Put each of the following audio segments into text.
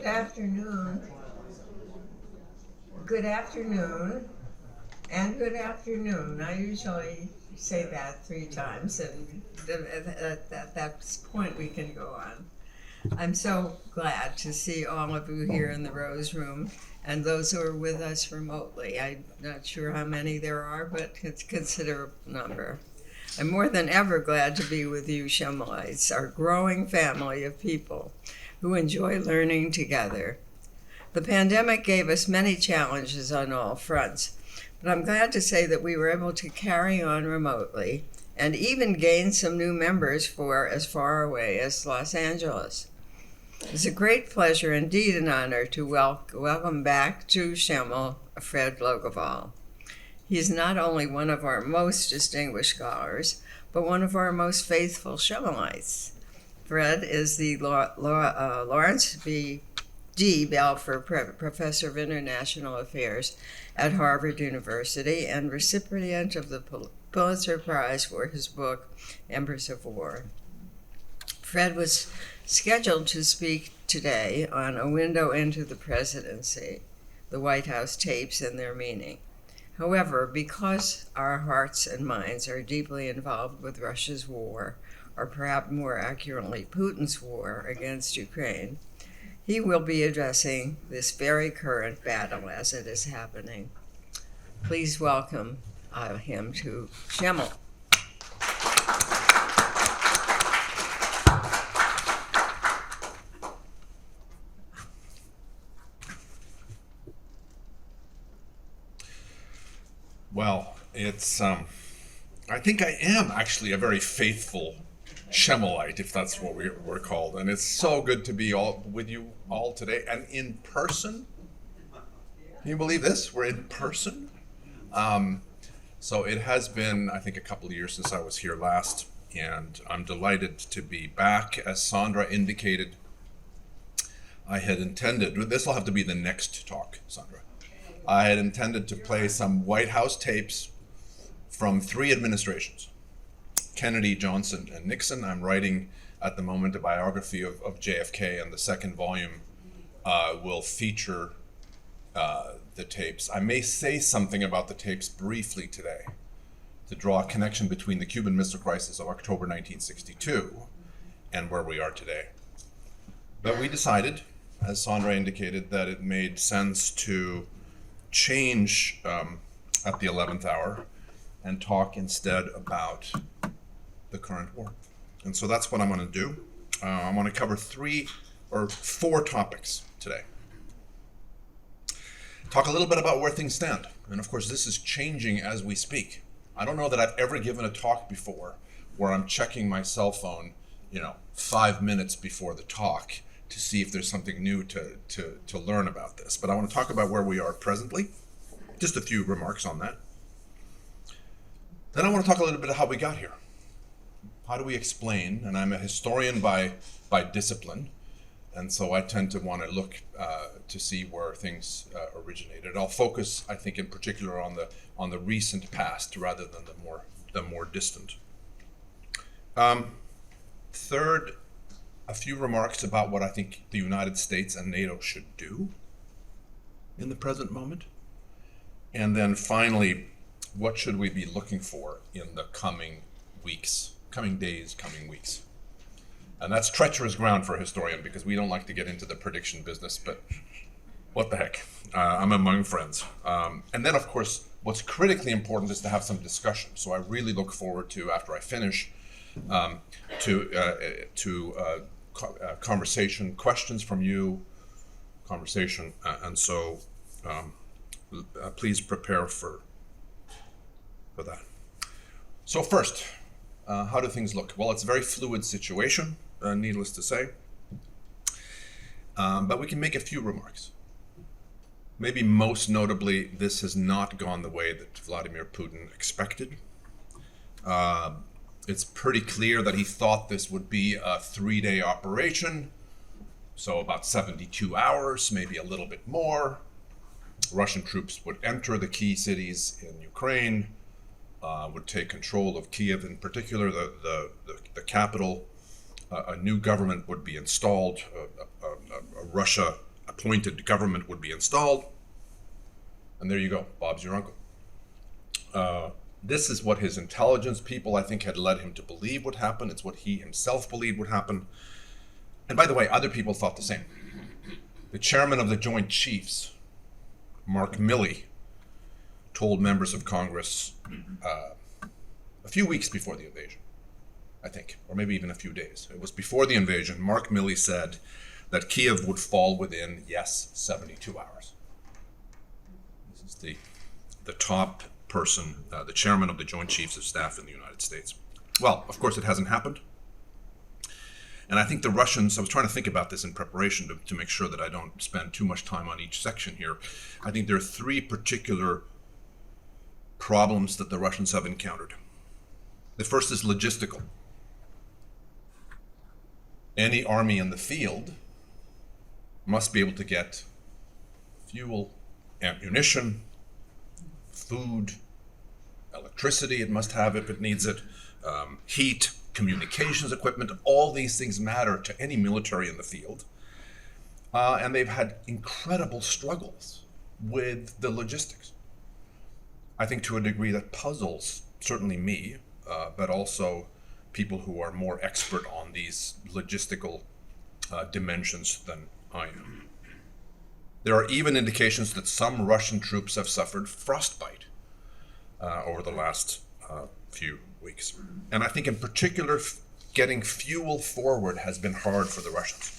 Good afternoon. Good afternoon. And good afternoon. I usually say that 3 times, and at that point we can go on. I'm so glad to see all of you here in the Rose Room and those who are with us remotely. I'm not sure how many there are, but it's a considerable number. I'm more than ever glad to be with you, Schemelites, our growing family of people who enjoy learning together. The pandemic gave us many challenges on all fronts, but I'm glad to say that we were able to carry on remotely and even gain some new members for as far away as Los Angeles. It's a great pleasure, indeed an honor, to welcome back to Schemel Fred Logevall. He is not only one of our most distinguished scholars, but one of our most faithful Schemelites. Fred is the Laurence Ph.D. Belfer Professor of International Affairs at Harvard University and recipient of the Pulitzer Prize for his book, Empress of War. Fred was scheduled to speak today on A Window into the Presidency, the White House tapes and their meaning. However, because our hearts and minds are deeply involved with Russia's war, or perhaps more accurately, Putin's war against Ukraine, he will be addressing this very current battle as it is happening. Please welcome him to Schemel. Well, it's, I think I am actually a very faithful Schemelite, if that's what we're called. And it's so good to be with you all today. And in person, can you believe this? We're in person. So it has been, I think, a couple of years since I was here last. And I'm delighted to be back. As Sandra indicated, I had intended, this will have to be the next talk, Sandra. I had intended to play some White House tapes from 3 administrations, Kennedy, Johnson, and Nixon. I'm writing at the moment a biography of JFK, and the second volume will feature the tapes. I may say something about the tapes briefly today to draw a connection between the Cuban Missile Crisis of October 1962 and where we are today. But we decided, as Sandra indicated, that it made sense to change at the 11th hour and talk instead about the current war. And so that's what I'm going to do. I'm going to cover 3 or 4 topics today. Talk a little bit about where things stand. And of course, this is changing as we speak. I don't know that I've ever given a talk before where I'm checking my cell phone, 5 minutes before the talk to see if there's something new to learn about this. But I want to talk about where we are presently. Just a few remarks on that. Then I want to talk a little bit about how we got here. How do we explain? And I'm a historian by discipline, and so I tend to want to look to see where things originated. I'll focus, I think, in particular on the recent past rather than the more distant. Third, a few remarks about what I think the United States and NATO should do in the present moment. And then finally, what should we be looking for in the coming weeks, coming days, coming weeks? And that's treacherous ground for a historian because we don't like to get into the prediction business, but what the heck? I'm among friends. And then, of course, what's critically important is to have some discussion. So I really look forward to, after I finish, conversation, questions from you, conversation, and so please prepare for that. So first, how do things look? Well, it's a very fluid situation, needless to say, but we can make a few remarks. Maybe most notably, this has not gone the way that Vladimir Putin expected. It's pretty clear that he thought this would be a 3-day operation, so about 72 hours, maybe a little bit more. Russian troops would enter the key cities in Ukraine, would take control of Kiev in particular, the capital. A new government would be installed, a Russia appointed government would be installed. And there you go, Bob's your uncle. This is what his intelligence people, I think, had led him to believe would happen. It's what he himself believed would happen. And by the way, other people thought the same. The chairman of the Joint Chiefs, Mark Milley, told members of Congress a few weeks before the invasion, I think, or maybe even a few days. It was before the invasion. Mark Milley said that Kiev would fall within, yes, 72 hours. This is the top person, the chairman of the Joint Chiefs of Staff in the United States. Well, of course, it hasn't happened. And I think the Russians, I was trying to think about this in preparation to make sure that I don't spend too much time on each section here. I think there are three particular problems that the Russians have encountered. The first is logistical. Any army in the field must be able to get fuel, ammunition, food, electricity it must have if it needs it, heat, communications equipment. All these things matter to any military in the field. And they've had incredible struggles with the logistics. I think to a degree that puzzles certainly me, but also people who are more expert on these logistical dimensions than I am. There are even indications that some Russian troops have suffered frostbite over the last few weeks. And I think in particular, getting fuel forward has been hard for the Russians.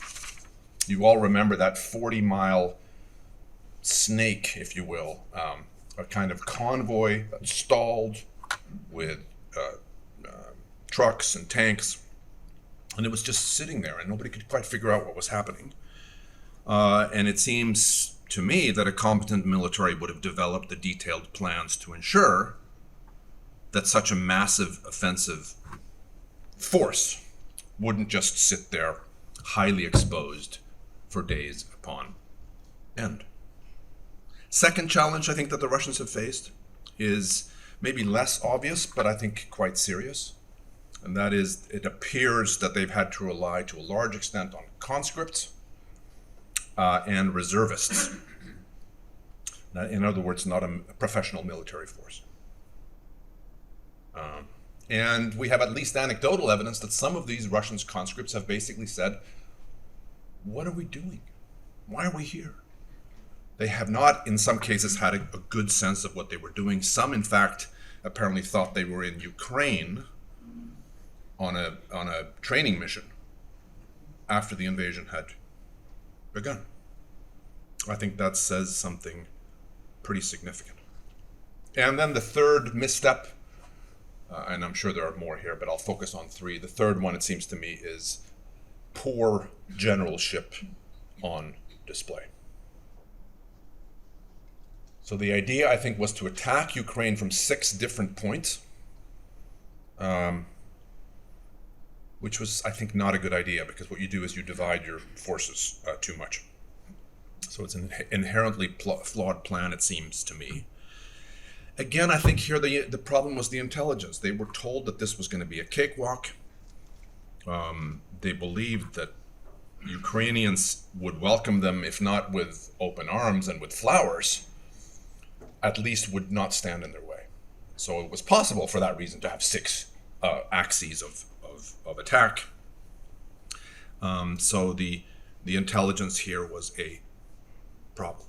You all remember that 40-mile snake, if you will, a kind of convoy that stalled with trucks and tanks, and it was just sitting there, and nobody could quite figure out what was happening. And it seems to me that a competent military would have developed the detailed plans to ensure that such a massive offensive force wouldn't just sit there highly exposed for days upon end. Second challenge I think that the Russians have faced is maybe less obvious, but I think quite serious. And that is, it appears that they've had to rely to a large extent on conscripts and reservists. In other words, not a professional military force. And we have at least anecdotal evidence that some of these Russian conscripts have basically said, what are we doing? Why are we here? They have not, in some cases, had a good sense of what they were doing. Some, in fact, apparently thought they were in Ukraine on a training mission after the invasion had begun. I think that says something pretty significant. And then the third misstep, and I'm sure there are more here, but I'll focus on three. The third one, it seems to me, is poor generalship on display. So the idea, I think, was to attack Ukraine from 6 different points, which was, I think, not a good idea, because what you do is you divide your forces too much. So it's an inherently flawed plan, it seems to me. Again, I think here the problem was the intelligence. They were told that this was going to be a cakewalk. They believed that Ukrainians would welcome them, if not with open arms and with flowers, at least would not stand in their way. So it was possible for that reason to have 6 axes of attack. So the intelligence here was a problem.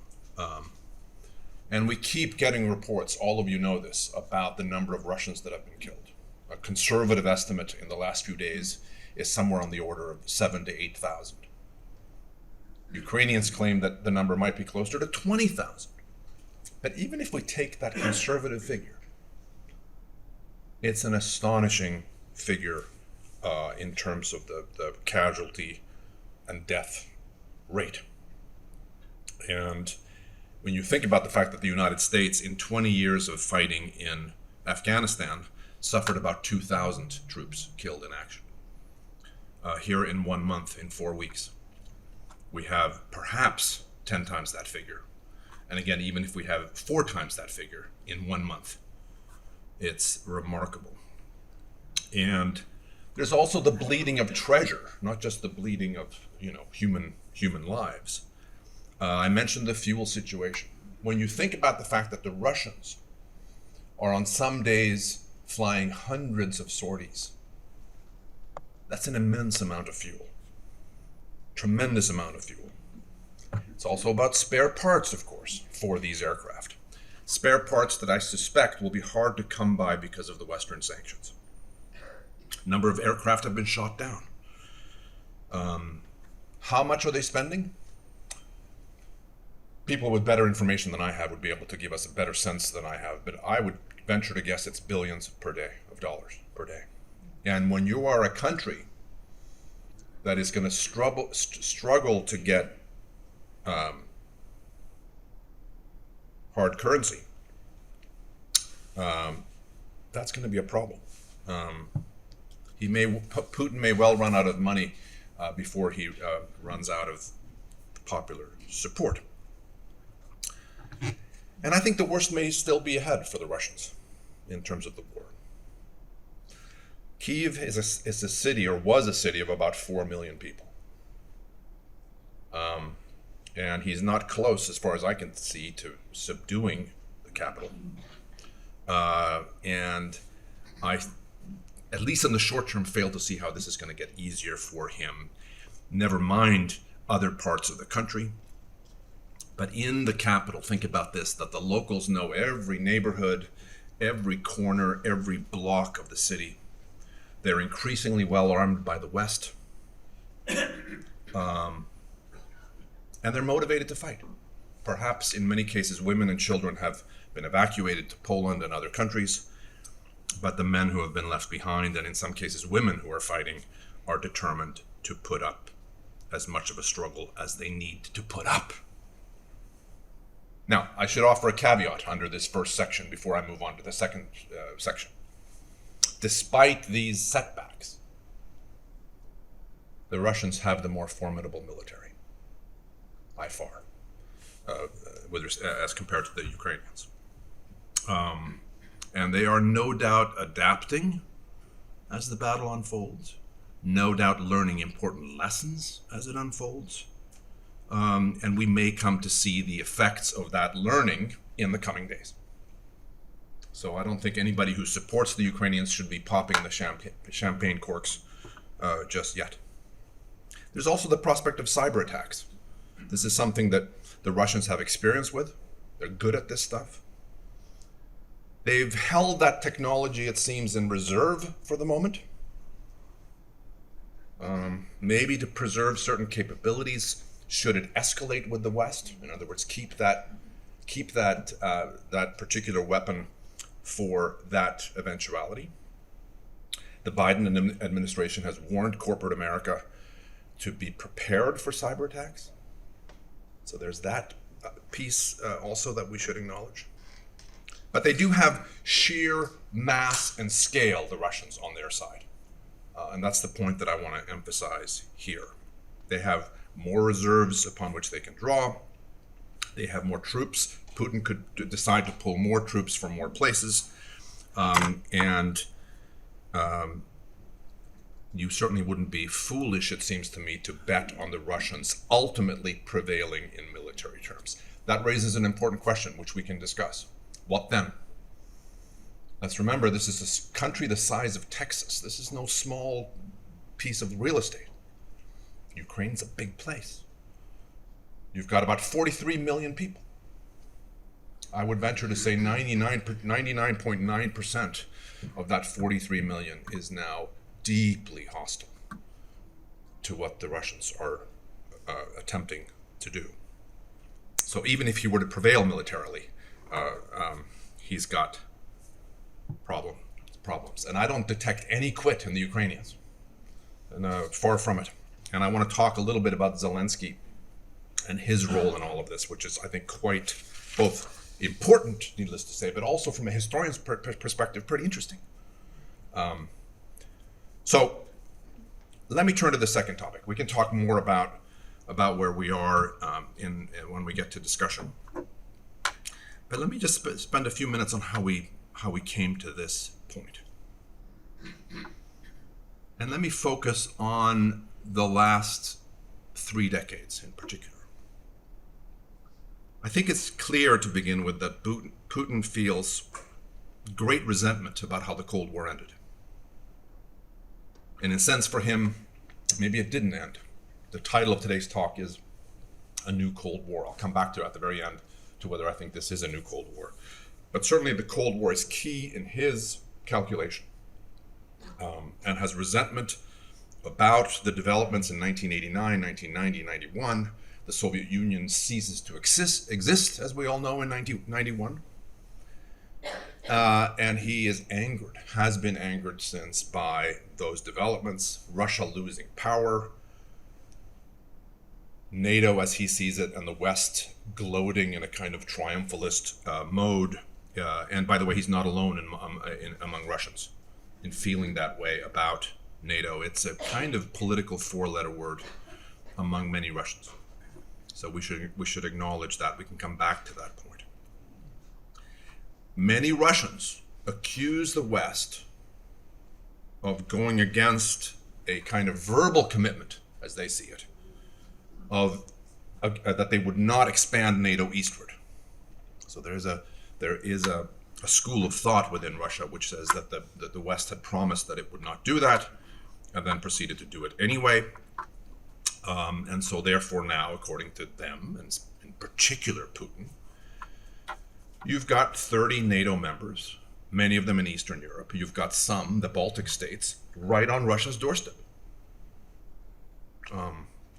And we keep getting reports, all of you know this, about the number of Russians that have been killed. A conservative estimate in the last few days is somewhere on the order of 7,000 to 8,000. Ukrainians claim that the number might be closer to 20,000. But even if we take that conservative figure, it's an astonishing figure in terms of the casualty and death rate. And when you think about the fact that the United States, in 20 years of fighting in Afghanistan, suffered about 2,000 troops killed in action. Here in 1 month, in 4 weeks, we have perhaps 10 times that figure. And again, even if we have 4 times that figure in 1 month, it's remarkable. And there's also the bleeding of treasure, not just the bleeding of, human lives. I mentioned the fuel situation. When you think about the fact that the Russians are on some days flying hundreds of sorties, that's an immense amount of fuel. Tremendous amount of fuel. It's also about spare parts, of course, for these aircraft. Spare parts that I suspect will be hard to come by because of the Western sanctions. A number of aircraft have been shot down. How much are they spending? People with better information than I have would be able to give us a better sense than I have, but I would venture to guess it's billions per day of dollars per day. And when you are a country that is going to struggle to get hard currency, that's going to be a problem. Putin may well run out of money before he runs out of popular support. And I think the worst may still be ahead for the Russians in terms of the war. Kyiv is a city, or was a city, of about 4 million people. And he's not close, as far as I can see, to subduing the capital. And I, at least in the short term, fail to see how this is going to get easier for him. Never mind other parts of the country. But in the capital, think about this, that the locals know every neighborhood, every corner, every block of the city. They're increasingly well armed by the West. And they're motivated to fight. Perhaps in many cases, women and children have been evacuated to Poland and other countries, but the men who have been left behind, and in some cases women who are fighting, are determined to put up as much of a struggle as they need to put up. Now, I should offer a caveat under this first section before I move on to the second section. Despite these setbacks, the Russians have the more formidable military, by far, as compared to the Ukrainians. And they are no doubt adapting as the battle unfolds, no doubt learning important lessons as it unfolds. And we may come to see the effects of that learning in the coming days. So I don't think anybody who supports the Ukrainians should be popping the champagne corks just yet. There's also the prospect of cyber attacks. This is something that the Russians have experience with. They're good at this stuff. They've held that technology, it seems, in reserve for the moment. Maybe to preserve certain capabilities should it escalate with the West. In other words, keep that particular weapon for that eventuality. The Biden administration has warned corporate America to be prepared for cyber attacks. So there's that piece also that we should acknowledge. But they do have sheer mass and scale, the Russians, on their side. And that's the point that I want to emphasize here. They have more reserves upon which they can draw. They have more troops. Putin could decide to pull more troops from more places. You certainly wouldn't be foolish, it seems to me, to bet on the Russians ultimately prevailing in military terms. That raises an important question, which we can discuss. What then? Let's remember, this is a country the size of Texas. This is no small piece of real estate. Ukraine's a big place. You've got about 43 million people. I would venture to say 99.9% of that 43 million is now deeply hostile to what the Russians are attempting to do. So even if he were to prevail militarily, he's got problems. And I don't detect any quit in the Ukrainians. And far from it. And I want to talk a little bit about Zelensky and his role in all of this, which is, I think, quite both important, needless to say, but also from a historian's perspective, pretty interesting. So let me turn to the second topic. We can talk more about where we are when we get to discussion. But let me just spend a few minutes on how we came to this point. And let me focus on the last 3 decades in particular. I think it's clear to begin with that Putin feels great resentment about how the Cold War ended. And in a sense for him, maybe it didn't end. The title of today's talk is A New Cold War. I'll come back to at the very end to whether I think this is a new Cold War. But certainly the Cold War is key in his calculation, and has resentment about the developments in 1989, 1990, 91. The Soviet Union ceases to exist, as we all know, in 1991. And he is angered, has been angered since by those developments, Russia losing power, NATO as he sees it, and the West gloating in a kind of triumphalist mode. And by the way, he's not alone among Russians in feeling that way about NATO. It's a kind of political four-letter word among many Russians. So we should acknowledge that. We can come back to that point. Many Russians accuse the West of going against a kind of verbal commitment, as they see it, of that they would not expand NATO eastward. So there is a school of thought within Russia which says that the West had promised that it would not do that, and then proceeded to do it anyway. And so therefore now, according to them, and in particular Putin, you've got 30 NATO members, many of them in Eastern Europe. You've got some, the Baltic states, right on Russia's doorstep.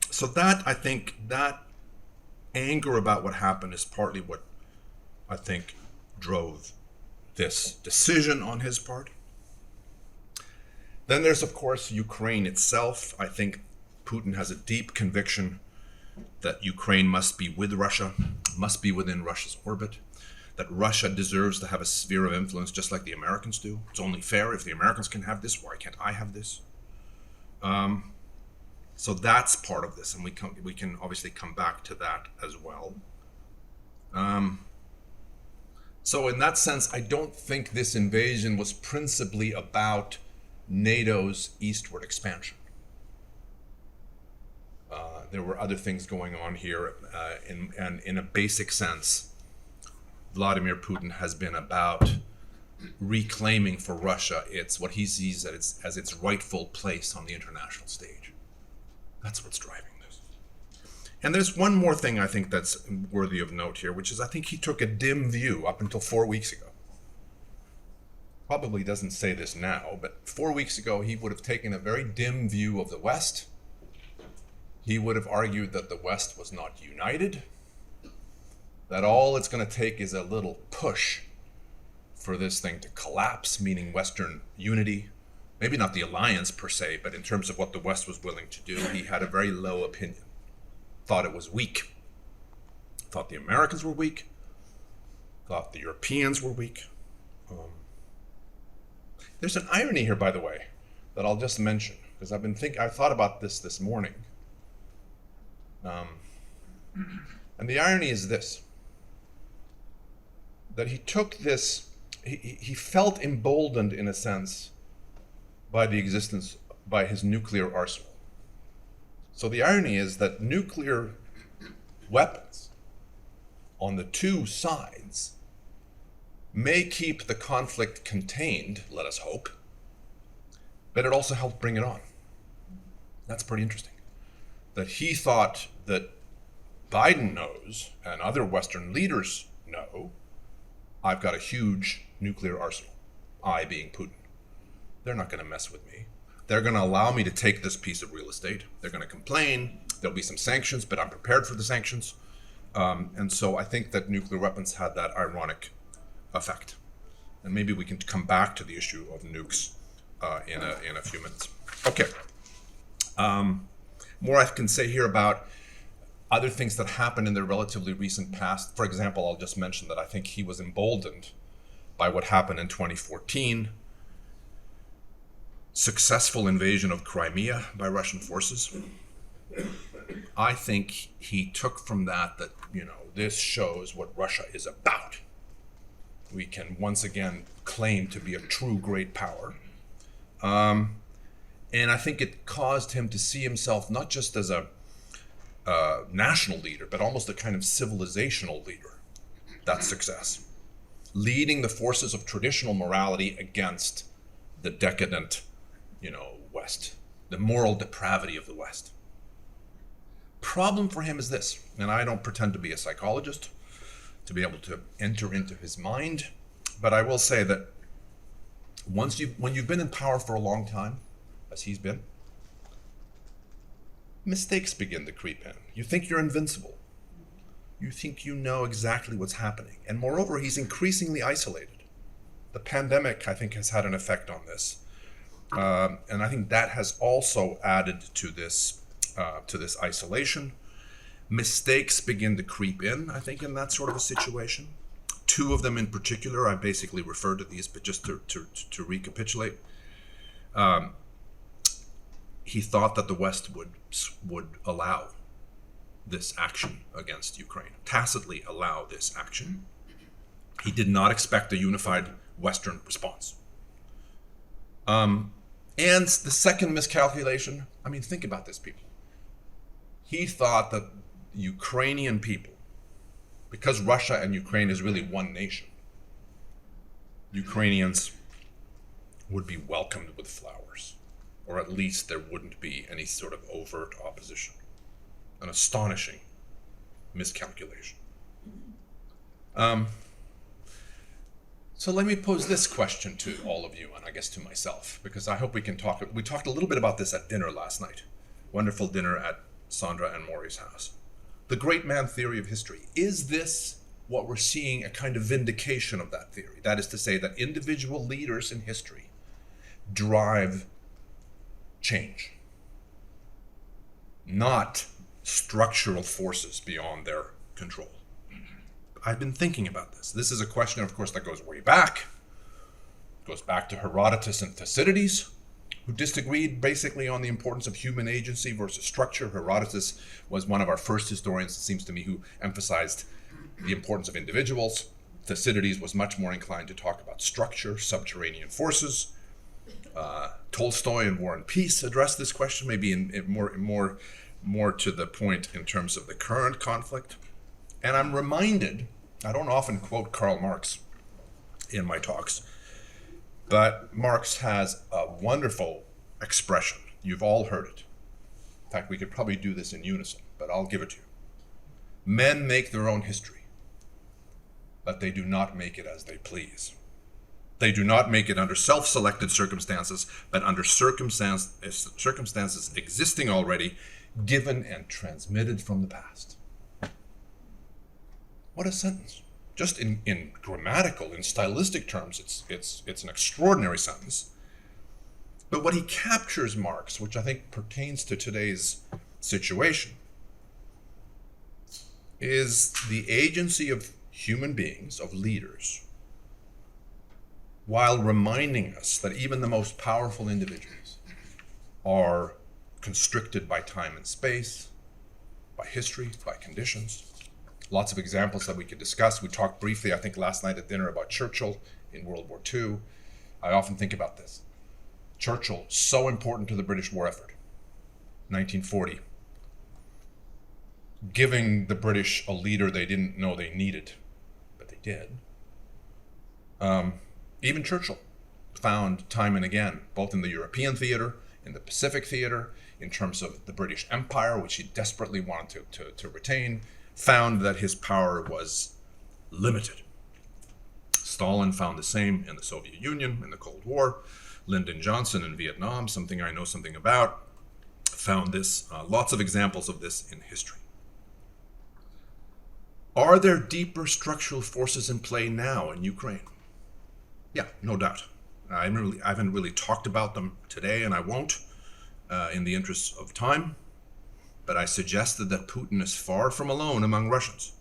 So that, I think, that anger about what happened is partly what I think drove this decision on his part. Then there's, of course, Ukraine itself. I think Putin has a deep conviction that Ukraine must be with Russia, must be within Russia's orbit, that Russia deserves to have a sphere of influence just like the Americans do. It's only fair if the Americans can have this, why can't I have this? So that's part of this, and we can obviously come back to that as well. So in that sense, I don't think this invasion was principally about NATO's eastward expansion. There were other things going on here, and in a basic sense, Vladimir Putin has been about reclaiming for Russia what he sees as its rightful place on the international stage. That's what's driving this. And there's one more thing I think that's worthy of note here, which is I think he took a dim view up until 4 weeks ago. Probably doesn't say this now, but 4 weeks ago he would have taken a very dim view of the West. He would have argued that the West was not united, that all it's going to take is a little push for this thing to collapse, meaning Western unity. Maybe not the alliance per se, but in terms of what the West was willing to do, he had a very low opinion. Thought it was weak. Thought the Americans were weak. Thought the Europeans were weak. There's an irony here, by the way, that I'll just mention, because I thought about this morning. And the irony is this, that he took this, he felt emboldened in a sense by his nuclear arsenal. So the irony is that nuclear weapons on the two sides may keep the conflict contained, let us hope, but it also helped bring it on. That's pretty interesting. That he thought that Biden knows, and other Western leaders know, I've got a huge nuclear arsenal, I being Putin. They're not going to mess with me. They're going to allow me to take this piece of real estate. They're going to complain. There'll be some sanctions, but I'm prepared for the sanctions. And so I think that nuclear weapons had that ironic effect. And maybe we can come back to the issue of nukes in a few minutes. Okay. More I can say here about other things that happened in the relatively recent past. For example, I'll just mention that I think he was emboldened by what happened in 2014. Successful invasion of Crimea by Russian forces. I think he took from that, this shows what Russia is about. We can once again claim to be a true great power. And I think it caused him to see himself not just as a national leader, but almost a kind of civilizational leader. That's success. Leading the forces of traditional morality against the decadent, West, the moral depravity of the West. Problem for him is this, and I don't pretend to be a psychologist to be able to enter into his mind, but I will say that when you've been in power for a long time, as he's been, mistakes begin to creep in. You think you're invincible. You think you know exactly what's happening. And moreover, he's increasingly isolated. The pandemic, I think, has had an effect on this. And I think that has also added to this isolation. Mistakes begin to creep in, I think, in that sort of a situation. Two of them in particular, I basically referred to these, but just to recapitulate. He thought that the West would allow this action against Ukraine, tacitly allow this action. He did not expect a unified Western response. And the second miscalculation, think about this, people. He thought that Ukrainian people, because Russia and Ukraine is really one nation, Ukrainians would be welcomed with flowers, or at least there wouldn't be any sort of overt opposition. An astonishing miscalculation. So let me pose this question to all of you, and I guess to myself, because I hope we can talk. We talked a little bit about this at dinner last night. Wonderful dinner at Sandra and Maury's house. The great man theory of history. Is this what we're seeing, a kind of vindication of that theory? That is to say that individual leaders in history drive change, not structural forces beyond their control. I've been thinking about this. This is a question, of course, that goes way back. It goes back to Herodotus and Thucydides, who disagreed basically on the importance of human agency versus structure. Herodotus was one of our first historians, it seems to me, who emphasized the importance of individuals. Thucydides was much more inclined to talk about structure, subterranean forces. Tolstoy in War and Peace addressed this question, maybe in more to the point in terms of the current conflict. And I'm reminded, I don't often quote Karl Marx in my talks, but Marx has a wonderful expression. You've all heard it. In fact, we could probably do this in unison, but I'll give it to you. Men make their own history, but they do not make it as they please. They do not make it under self-selected circumstances, but under circumstances existing already, given and transmitted from the past. What a sentence. Just in grammatical, in stylistic terms, it's an extraordinary sentence. But what he captures, Marx, which I think pertains to today's situation, is the agency of human beings, of leaders, while reminding us that even the most powerful individuals are constricted by time and space, by history, by conditions. Lots of examples that we could discuss. We talked briefly, I think, last night at dinner about Churchill in World War II. I often think about this. Churchill, so important to the British war effort, 1940. Giving the British a leader they didn't know they needed, but they did. Even Churchill found time and again, both in the European theater, in the Pacific theater, in terms of the British Empire, which he desperately wanted to retain, found that his power was limited. Stalin found the same in the Soviet Union in the Cold War. Lyndon Johnson in Vietnam, something I know something about, found this. Lots of examples of this in history. Are there deeper structural forces in play now in Ukraine? Yeah, no doubt. I haven't really talked about them today, and I won't in the interest of time. But I suggested that Putin is far from alone among Russians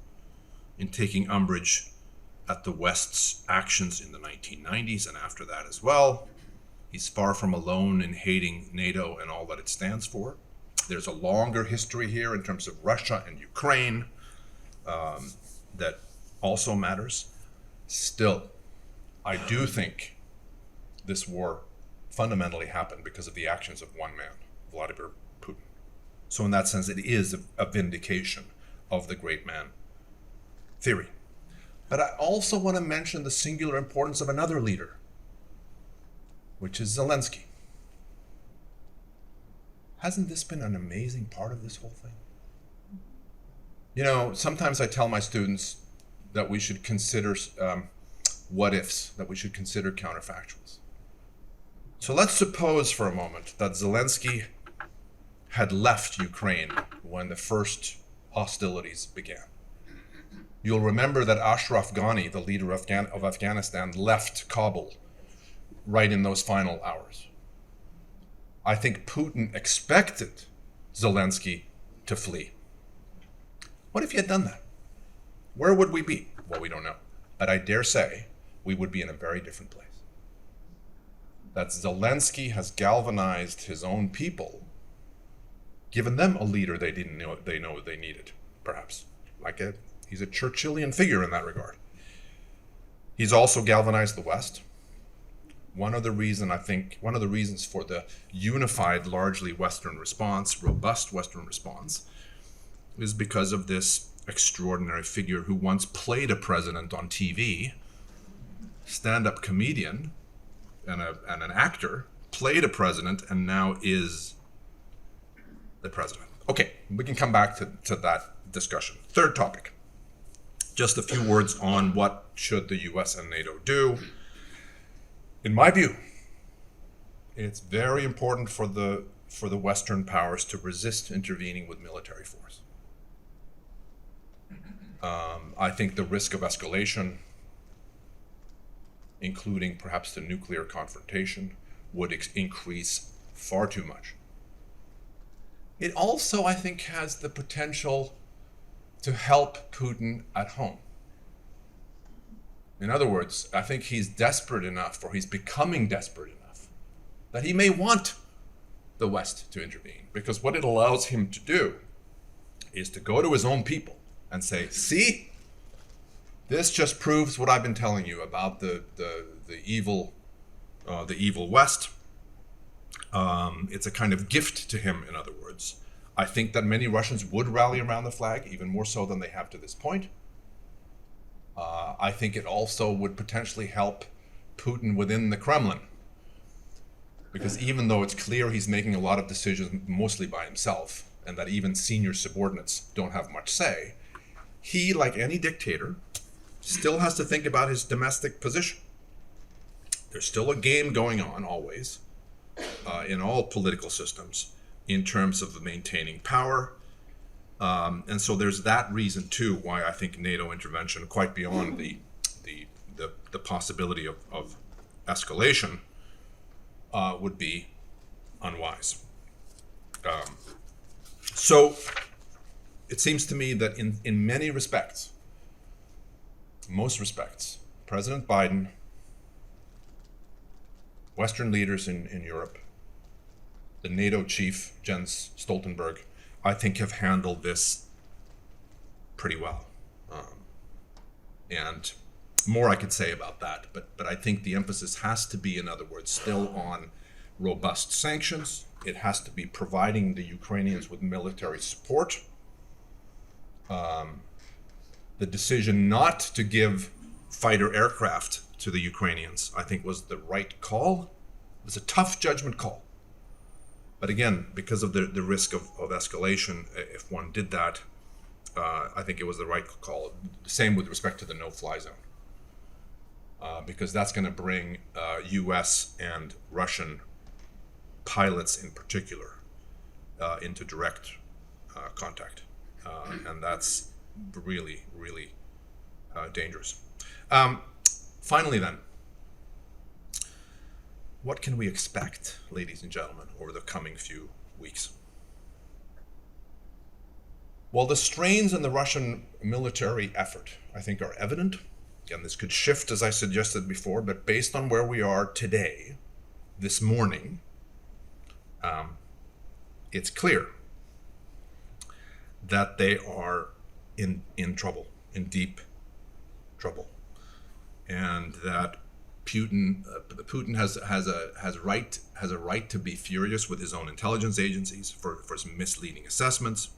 in taking umbrage at the West's actions in the 1990s and after that as well. He's far from alone in hating NATO and all that it stands for. There's a longer history here in terms of Russia and Ukraine that also matters. Still, I do think this war fundamentally happened because of the actions of one man, Vladimir Putin. So in that sense, it is a vindication of the great man theory. But I also want to mention the singular importance of another leader, which is Zelensky. Hasn't this been an amazing part of this whole thing? You know, sometimes I tell my students that we should consider what ifs, that we should consider counterfactuals. So let's suppose for a moment that Zelensky had left Ukraine when the first hostilities began. You'll remember that Ashraf Ghani, the leader of Afghanistan, left Kabul right in those final hours. I think Putin expected Zelensky to flee. What if he had done that? Where would we be? Well, we don't know. But I dare say we would be in a very different place. That Zelensky has galvanized his own people, given them a leader they didn't know they needed, perhaps. He's a Churchillian figure in that regard. He's also galvanized the West. One of the reasons for the unified, largely Western response, robust Western response, is because of this extraordinary figure who once played a president on TV, stand-up comedian and an actor, played a president and now is the president. Okay, we can come back to that discussion. Third topic. Just a few words on what should the US and NATO do. In my view, it's very important for the Western powers to resist intervening with military force. I think the risk of escalation, including perhaps the nuclear confrontation, would increase far too much. It also, I think, has the potential to help Putin at home. In other words, I think he's desperate enough, or he's becoming desperate enough, that he may want the West to intervene. Because what it allows him to do is to go to his own people and say, see, this just proves what I've been telling you about the evil West. It's a kind of gift to him, in other words. I think that many Russians would rally around the flag, even more so than they have to this point. I think it also would potentially help Putin within the Kremlin. Because even though it's clear he's making a lot of decisions mostly by himself, and that even senior subordinates don't have much say, he, like any dictator, still has to think about his domestic position. There's still a game going on always, in all political systems, in terms of maintaining power. And so there's that reason too why I think NATO intervention, quite beyond the possibility of escalation, would be unwise. So it seems to me that in many respects, most respects, President Biden, Western leaders in Europe, the NATO chief, Jens Stoltenberg, I think have handled this pretty well. And more I could say about that, but I think the emphasis has to be, in other words, still on robust sanctions. It has to be providing the Ukrainians with military support. The decision not to give fighter aircraft to the Ukrainians, I think, was the right call. It was a tough judgment call. But again, because of the risk of escalation, if one did that, I think it was the right call. Same with respect to the no-fly zone. Because that's going to bring US and Russian pilots in particular into direct contact. And that's really, really dangerous. Finally then, what can we expect, ladies and gentlemen, over the coming few weeks? Well, the strains in the Russian military effort, I think, are evident. Again, this could shift, as I suggested before, but based on where we are today, this morning, it's clear that they are in trouble, in deep trouble, and that Putin has a right to be furious with his own intelligence agencies for some misleading assessments,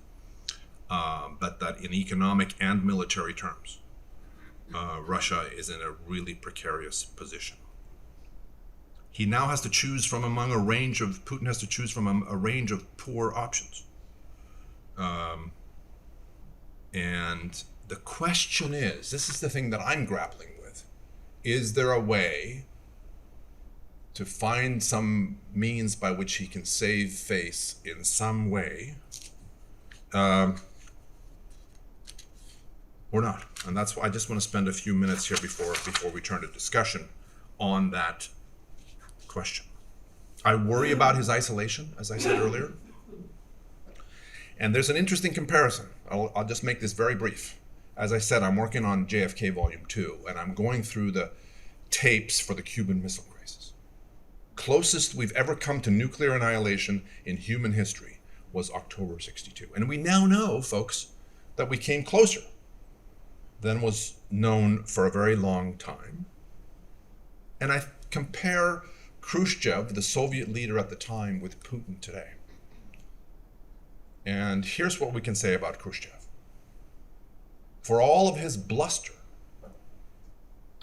but that in economic and military terms, Russia is in a really precarious position. He now has to choose from among Putin has to choose from a range of poor options. And the question is, this is the thing that I'm grappling with, is there a way to find some means by which he can save face in some way, or not? And that's why I just want to spend a few minutes here before we turn to discussion on that question. I worry about his isolation, as I said earlier. And there's an interesting comparison. I'll just make this very brief. As I said, I'm working on JFK Volume 2, and I'm going through the tapes for the Cuban Missile Crisis. Closest we've ever come to nuclear annihilation in human history was October 62. And we now know, folks, that we came closer than was known for a very long time. And I compare Khrushchev, the Soviet leader at the time, with Putin today. And here's what we can say about Khrushchev. For all of his bluster,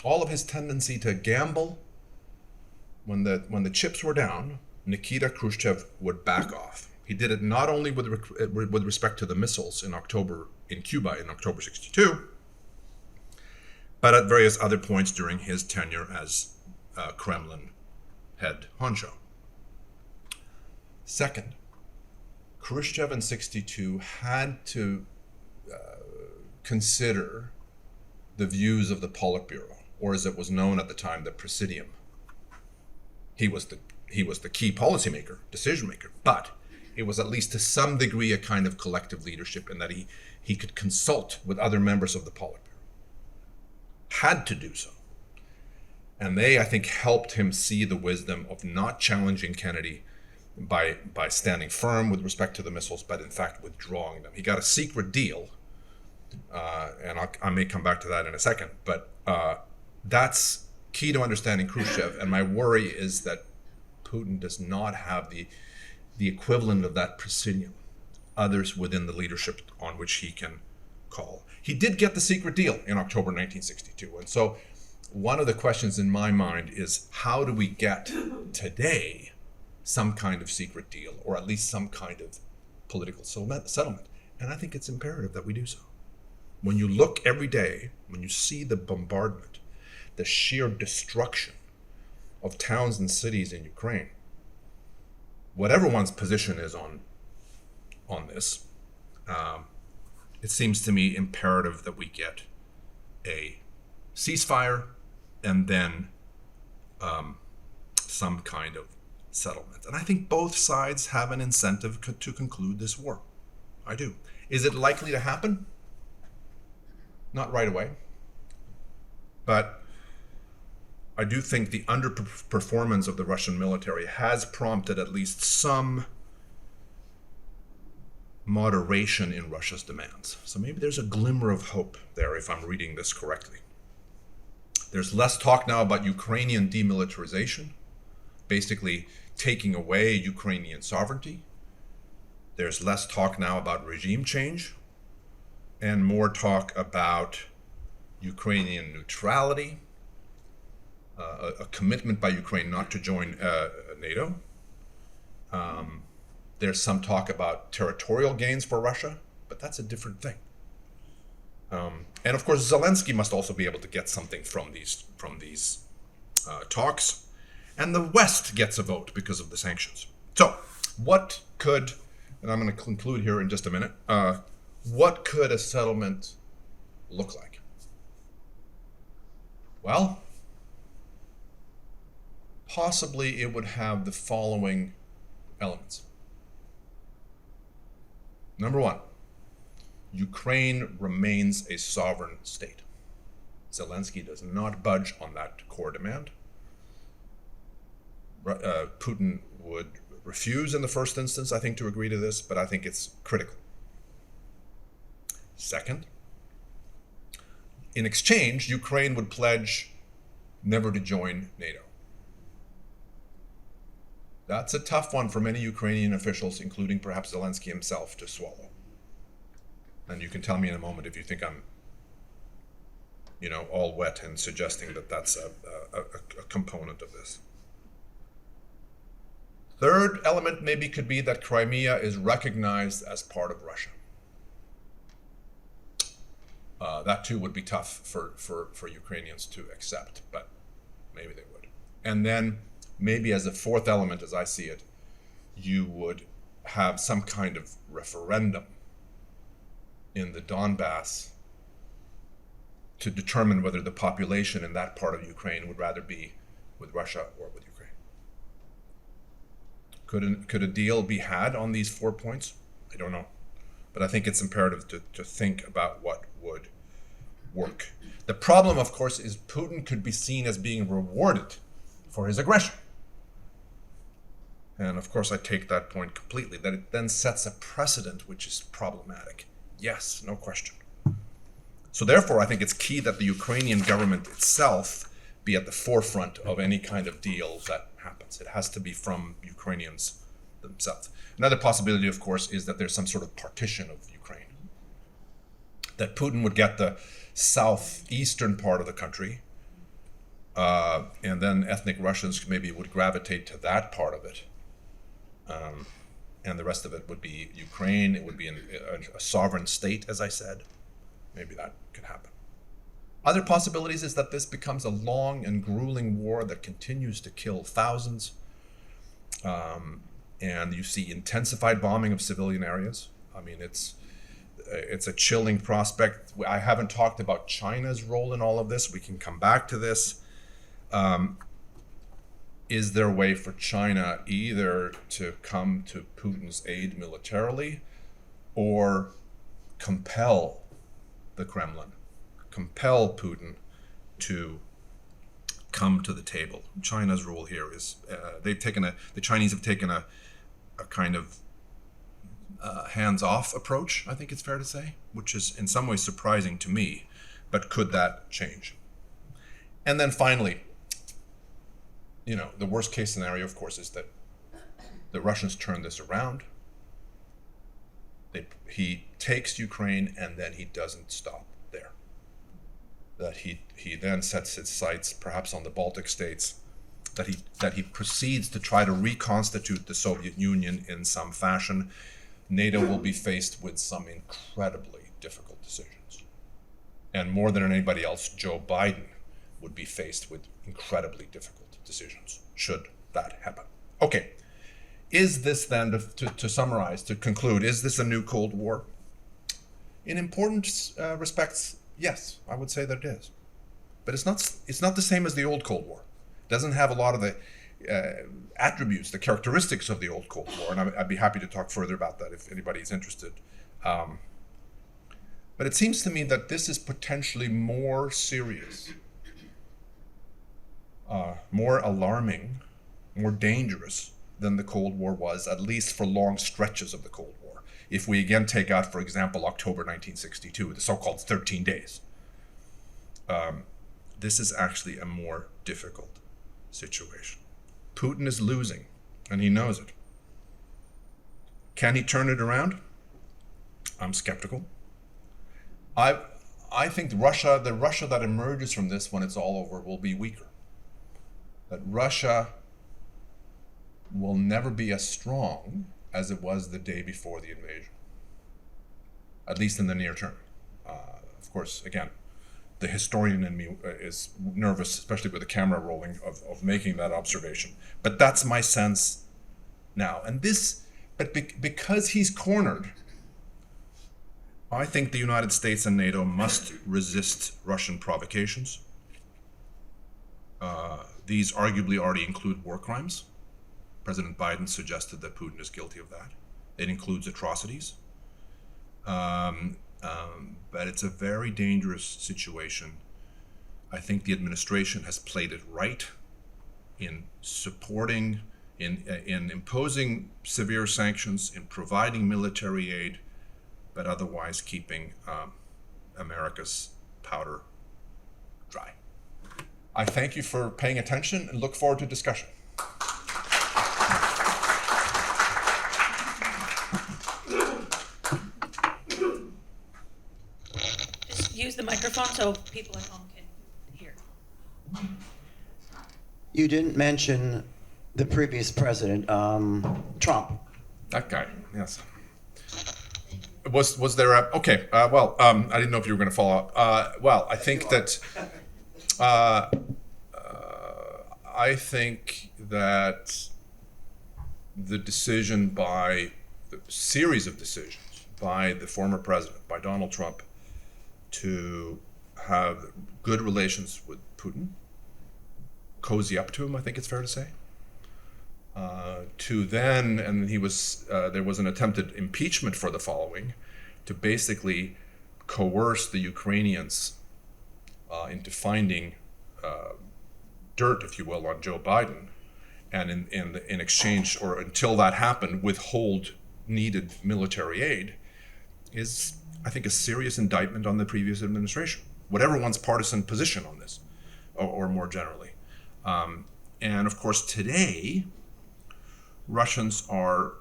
all of his tendency to gamble, when the chips were down, Nikita Khrushchev would back off. He did it not only with respect to the missiles in Cuba in October 62, but at various other points during his tenure as Kremlin head honcho. Second, Khrushchev in 62 had to consider the views of the Politburo, or as it was known at the time, the Presidium. He was the key policymaker, decision maker, but it was at least to some degree a kind of collective leadership in that he could consult with other members of the Politburo. Had to do so. And they, I think, helped him see the wisdom of not challenging Kennedy by standing firm with respect to the missiles, but in fact withdrawing them. He got a secret deal, and I may come back to that in a second, but that's key to understanding Khrushchev. And my worry is that Putin does not have the equivalent of that presidium, others within the leadership on which he can call. He did get the secret deal in October 1962, and so one of the questions in my mind is, how do we get today some kind of secret deal, or at least some kind of political settlement? And I think it's imperative that we do so. When you look every day, when you see the bombardment, the sheer destruction of towns and cities in Ukraine, whatever one's position is on this, it seems to me imperative that we get a ceasefire and then some kind of settlement. And I think both sides have an incentive to conclude this war. I do. Is it likely to happen? Not right away. But I do think the underperformance of the Russian military has prompted at least some moderation in Russia's demands. So maybe there's a glimmer of hope there if I'm reading this correctly. There's less talk now about Ukrainian demilitarization, basically taking away Ukrainian sovereignty. There's less talk now about regime change, and more talk about Ukrainian neutrality, a commitment by Ukraine not to join NATO. There's some talk about territorial gains for Russia, but that's a different thing. And of course, Zelensky must also be able to get something from these talks, and the West gets a vote because of the sanctions. So, what could, and I'm going to conclude here in just a minute, what could a settlement look like? Well, possibly it would have the following elements. Number one, Ukraine remains a sovereign state. Zelensky does not budge on that core demand. Putin would refuse in the first instance, I think, to agree to this, but I think it's critical. Second, in exchange, Ukraine would pledge never to join NATO. That's a tough one for many Ukrainian officials, including perhaps Zelensky himself, to swallow. And you can tell me in a moment if you think I'm, all wet and suggesting that that's a component of this. Third element maybe could be that Crimea is recognized as part of Russia. That too would be tough for Ukrainians to accept, but maybe they would. And then maybe as a fourth element, as I see it, you would have some kind of referendum in the Donbass to determine whether the population in that part of Ukraine would rather be with Russia or with Ukraine. Could a deal be had on these 4 points? I don't know. But I think it's imperative to think about what would work. The problem, of course, is Putin could be seen as being rewarded for his aggression. And of course, I take that point completely, that it then sets a precedent which is problematic. Yes, no question. So therefore, I think it's key that the Ukrainian government itself be at the forefront of any kind of deal that happens. It has to be from Ukrainians themselves. Another possibility, of course, is that there's some sort of partition of Ukraine. That Putin would get the southeastern part of the country, and then ethnic Russians maybe would gravitate to that part of it. And the rest of it would be Ukraine. It would be a sovereign state, as I said. Maybe that could happen. Other possibilities is that this becomes a long and grueling war that continues to kill thousands. And you see intensified bombing of civilian areas. I mean, it's a chilling prospect. I haven't talked about China's role in all of this. We can come back to this. Is there a way for China either to come to Putin's aid militarily or compel the Kremlin, compel Putin to come to the table? China's role here is the Chinese have taken a kind of hands-off approach, I think it's fair to say, which is in some ways surprising to me, but could that change? And then finally, the worst case scenario, of course, is that the Russians turn this around. He takes Ukraine and then he doesn't stop there. That he then sets his sights perhaps on the Baltic states, that he proceeds to try to reconstitute the Soviet Union in some fashion. NATO will be faced with some incredibly difficult decisions. And more than anybody else, Joe Biden would be faced with incredibly difficult decisions, should that happen. Okay, is this then, to summarize, to conclude, is this a new Cold War? In important respects, yes, I would say that it is. But it's not the same as the old Cold War. It doesn't have a lot of the attributes, the characteristics of the old Cold War, and I'd be happy to talk further about that if anybody's interested. But it seems to me that this is potentially more serious, more alarming, more dangerous than the Cold War was, at least for long stretches of the Cold War. If we again take out, for example, October 1962, the so-called 13 days, this is actually a more difficult situation. Putin is losing, and he knows it. Can he turn it around? I'm skeptical. I think the Russia that emerges from this when it's all over will be weaker. That Russia will never be as strong as it was the day before the invasion, at least in the near term. Of course, again, the historian in me is nervous, especially with the camera rolling, of making that observation. But that's my sense now. And because he's cornered, I think the United States and NATO must resist Russian provocations. These arguably already include war crimes. President Biden suggested that Putin is guilty of that. It includes atrocities. But it's a very dangerous situation. I think the administration has played it right in supporting, in imposing severe sanctions, in providing military aid, but otherwise keeping America's powder dry. I thank you for paying attention and look forward to discussion. Just use the microphone so people at home can hear. You didn't mention the previous president, Trump. That guy, yes. Was there a, okay, well, I didn't know if you were going to follow up. Well, I think that, I think that the decision by, the series of decisions by the former president, by Donald Trump, to have good relations with Putin, cozy up to him, I think it's fair to say, to then, and he was, there was an attempted impeachment for the following, to basically coerce the Ukrainians into finding dirt, if you will, on Joe Biden, and in exchange, or until that happened, withhold needed military aid, is, I think, a serious indictment on the previous administration, whatever one's partisan position on this, or more generally. And of course, today, Russians are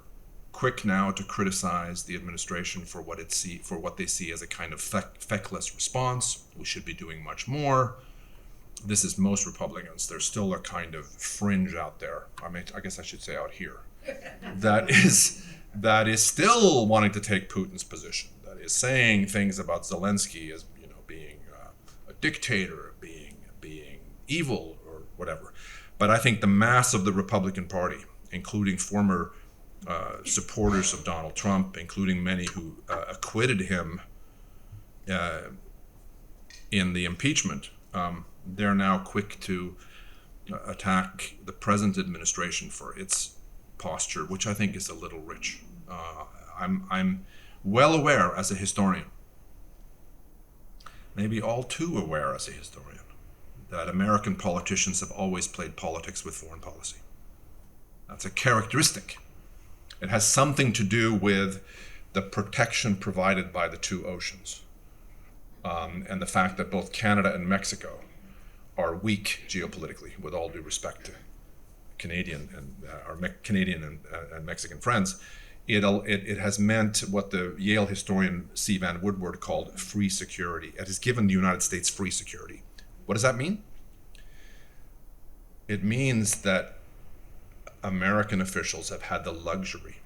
quick now to criticize the administration for what they see as a kind of feckless response. We should be doing much more. This is most Republicans. There's still a kind of fringe out there. I guess I should say out here, that is still wanting to take Putin's position. That is saying things about Zelensky as, you know, being a dictator, being evil or whatever. But I think the mass of the Republican Party, including former supporters of Donald Trump, including many who acquitted him in the impeachment, they're now quick to attack the present administration for its posture, which I think is a little rich. I'm well aware as a historian, maybe all too aware as a historian, that American politicians have always played politics with foreign policy. That's a characteristic. It has something to do with the protection provided by the two oceans, and the fact that both Canada and Mexico are weak geopolitically, with all due respect to Canadian and our Canadian and Mexican friends. It has meant what the Yale historian C. Van Woodward called free security. It has given the United States free security. What does that mean? It means that American officials have had the luxury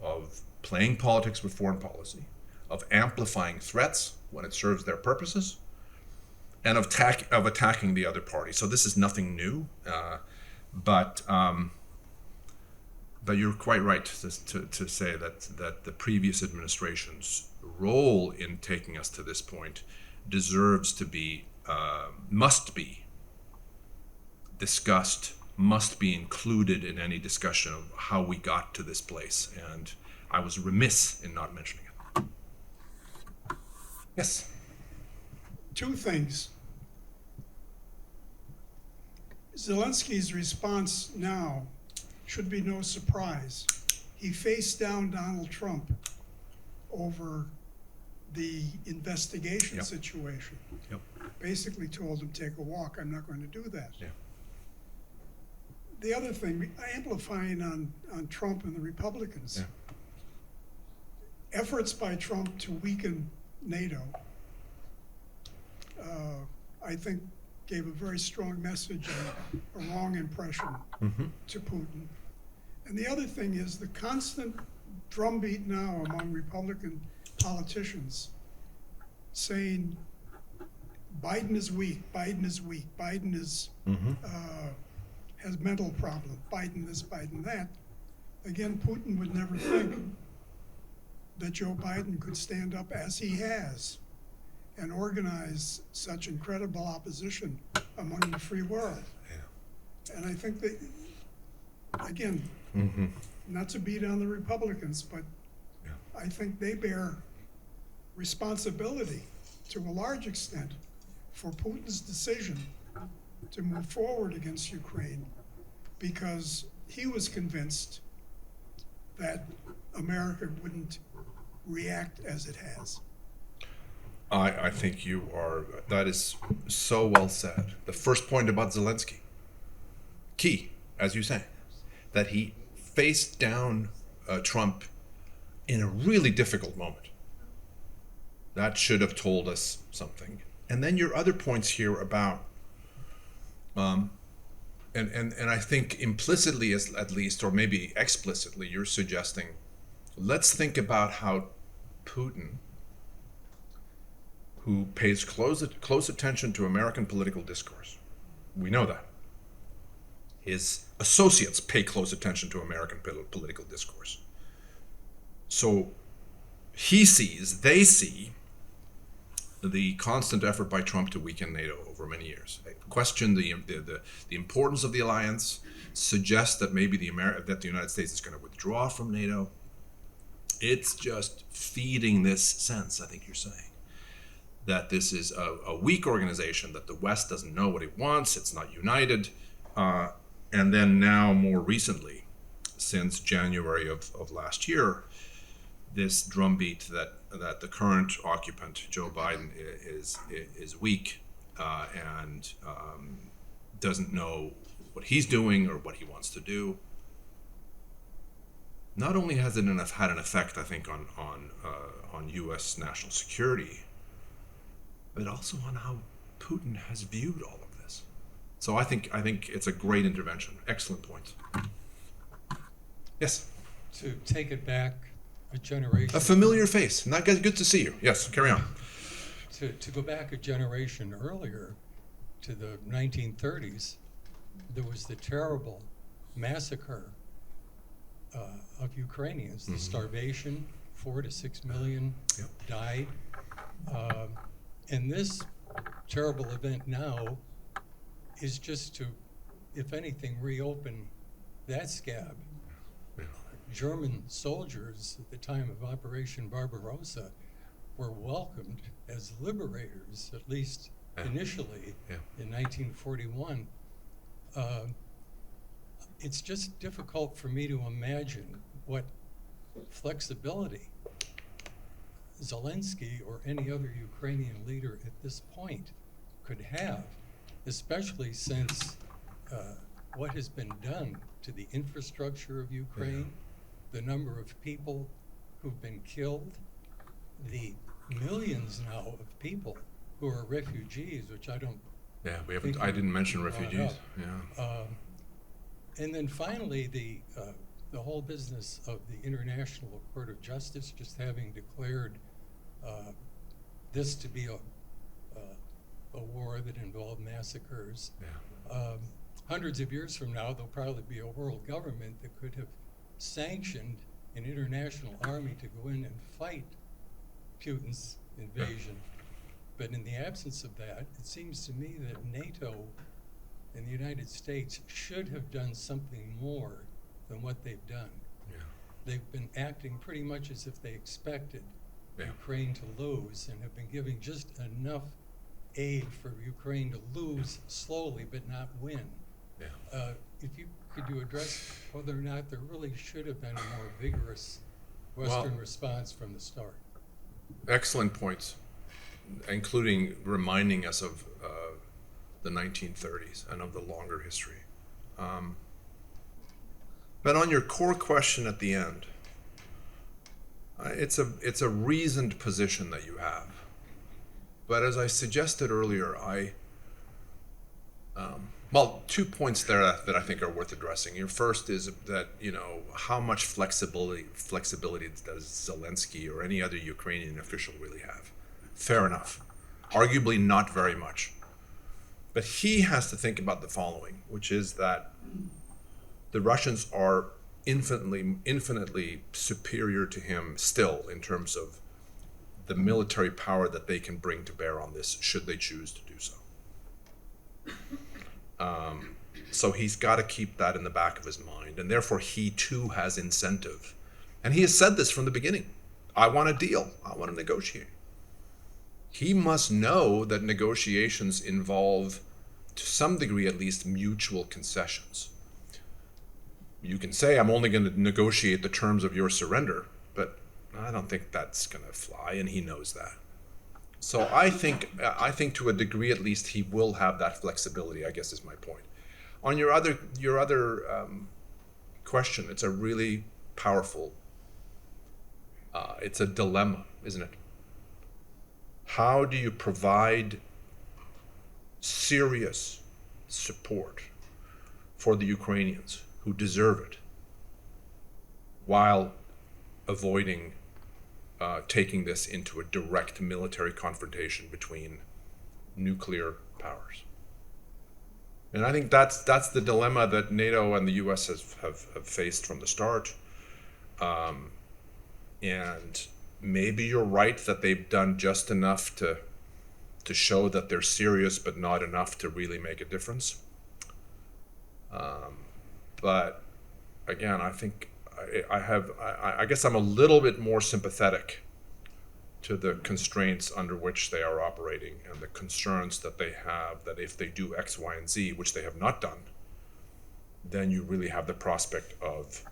of playing politics with foreign policy, of amplifying threats when it serves their purposes, and of attacking the other party. So this is nothing new, but you're quite right to say that the previous administration's role in taking us to this point deserves to be, must be discussed, must be included in any discussion of how we got to this place. And I was remiss in not mentioning it. Yes. Two things. Zelensky's response now should be no surprise. He faced down Donald Trump over the investigation Yep. situation. Yep. Basically told him, take a walk, I'm not going to do that. Yeah. The other thing, amplifying on Trump and the Republicans. Yeah. Efforts by Trump to weaken NATO, I think, gave a very strong message and a wrong impression to Putin. And the other thing is the constant drumbeat now among Republican politicians saying Biden is weak, Biden is weak, Biden is has mental problems, Biden this, Biden that. Again, Putin would never think that Joe Biden could stand up as he has and organize such incredible opposition among the free world. Yeah. And I think that, again, not to beat on the Republicans, but Yeah. I think they bear responsibility to a large extent for Putin's decision to move forward against Ukraine, because he was convinced that America wouldn't react as it has. I think that is so well said. The first point about Zelensky, key, as you say, that he faced down Trump in a really difficult moment. That should have told us something. And then your other points here about, and I think implicitly, at least, or maybe explicitly, you're suggesting, let's think about how Putin, who pays close attention to American political discourse, we know that. His associates pay close attention to American political discourse. So they see the constant effort by Trump to weaken NATO over many years. They question the importance of the alliance, suggest that maybe that the United States is going to withdraw from NATO. It's just feeding this sense, I think you're saying, that this is a weak organization, that the West doesn't know what it wants, it's not united. And then now, more recently, since January of last year, this drumbeat that the current occupant, Joe Biden, is weak and doesn't know what he's doing or what he wants to do. Not only has it had an effect, I think, on U.S. national security, but also on how Putin has viewed all of this. So I think it's a great intervention. Excellent point. Yes. To take it back a generation. A familiar face. Not good to see you. Yes. Carry on. To go back a generation earlier, to the 1930s, there was the terrible massacre of Ukrainians. The starvation, 4 to 6 million died. And this terrible event now is just to, if anything, reopen that scab. German soldiers at the time of Operation Barbarossa were welcomed as liberators, at least initially, in 1941. It's just difficult for me to imagine what flexibility Zelensky or any other Ukrainian leader at this point could have, especially since what has been done to the infrastructure of Ukraine, the number of people who've been killed, the millions now of people who are refugees, which I don't. Yeah, I didn't mention refugees. Yeah. And then finally, the whole business of the International Court of Justice just having declared this to be a war that involved massacres. Yeah. Hundreds of years from now, there'll probably be a world government that could have sanctioned an international army to go in and fight Putin's invasion. But in the absence of that, it seems to me that NATO and the United States should have done something more than what they've done. Yeah. They've been acting pretty much as if they expected Yeah. Ukraine to lose and have been giving just enough aid for Ukraine to lose slowly but not win. Yeah. Could you address whether or not there really should have been a more vigorous Western response from the start? Excellent points, including reminding us of the 1930s and of the longer history. But on your core question at the end, it's a reasoned position that you have. But as I suggested earlier, well, 2 points there that I think are worth addressing. Your first is that, how much flexibility does Zelensky or any other Ukrainian official really have? Fair enough. Arguably not very much. But he has to think about the following, which is that the Russians are infinitely superior to him still in terms of the military power that they can bring to bear on this, should they choose to do so. So he's got to keep that in the back of his mind, and therefore he too has incentive. And he has said this from the beginning. I want a deal. I want to negotiate. He must know that negotiations involve, to some degree at least, mutual concessions. You can say, I'm only going to negotiate the terms of your surrender, but I don't think that's going to fly, and he knows that. So I think to a degree at least he will have that flexibility, I guess is my point. On your other question, it's a really powerful, it's a dilemma, isn't it? How do you provide serious support for the Ukrainians who deserve it while avoiding taking this into a direct military confrontation between nuclear powers? And I think that's the dilemma that NATO and the US have faced from the start. And maybe you're right that they've done just enough to show that they're serious, but not enough to really make a difference. But again, I think I guess I'm a little bit more sympathetic to the constraints under which they are operating and the concerns that they have that if they do X, Y, and Z, which they have not done, then you really have the prospect of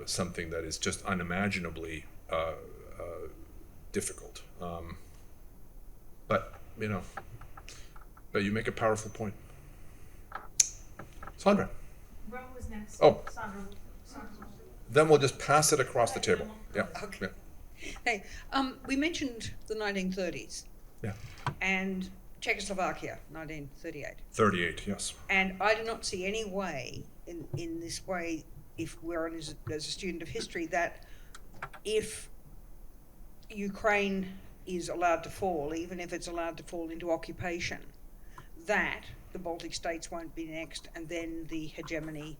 something that is just unimaginably difficult. But you make a powerful point. Sandra. Rome was next. Oh. Sandra. Then we'll just pass it across the table. Yeah. Okay. Yeah. Hey, we mentioned the 1930s Yeah. and Czechoslovakia, 1938. 38, yes. And I do not see any way, in this way, if we're as a student of history, that if Ukraine is allowed to fall, even if it's allowed to fall into occupation, that the Baltic states won't be next, and then the hegemony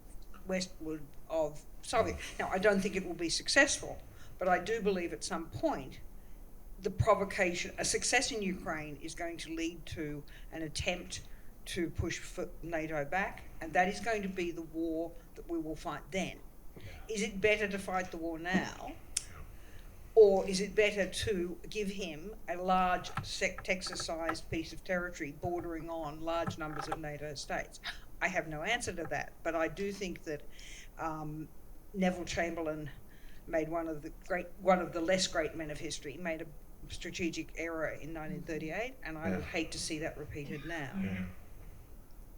westward of Soviet. Now, I don't think it will be successful, but I do believe at some point the provocation, a success in Ukraine is going to lead to an attempt to push NATO back, and that is going to be the war that we will fight then. Is it better to fight the war now, or is it better to give him a large Texas-sized piece of territory bordering on large numbers of NATO states? I have no answer to that, but I do think that Neville Chamberlain made one of the less great men of history, made a strategic error in 1938, and I would hate to see that repeated now.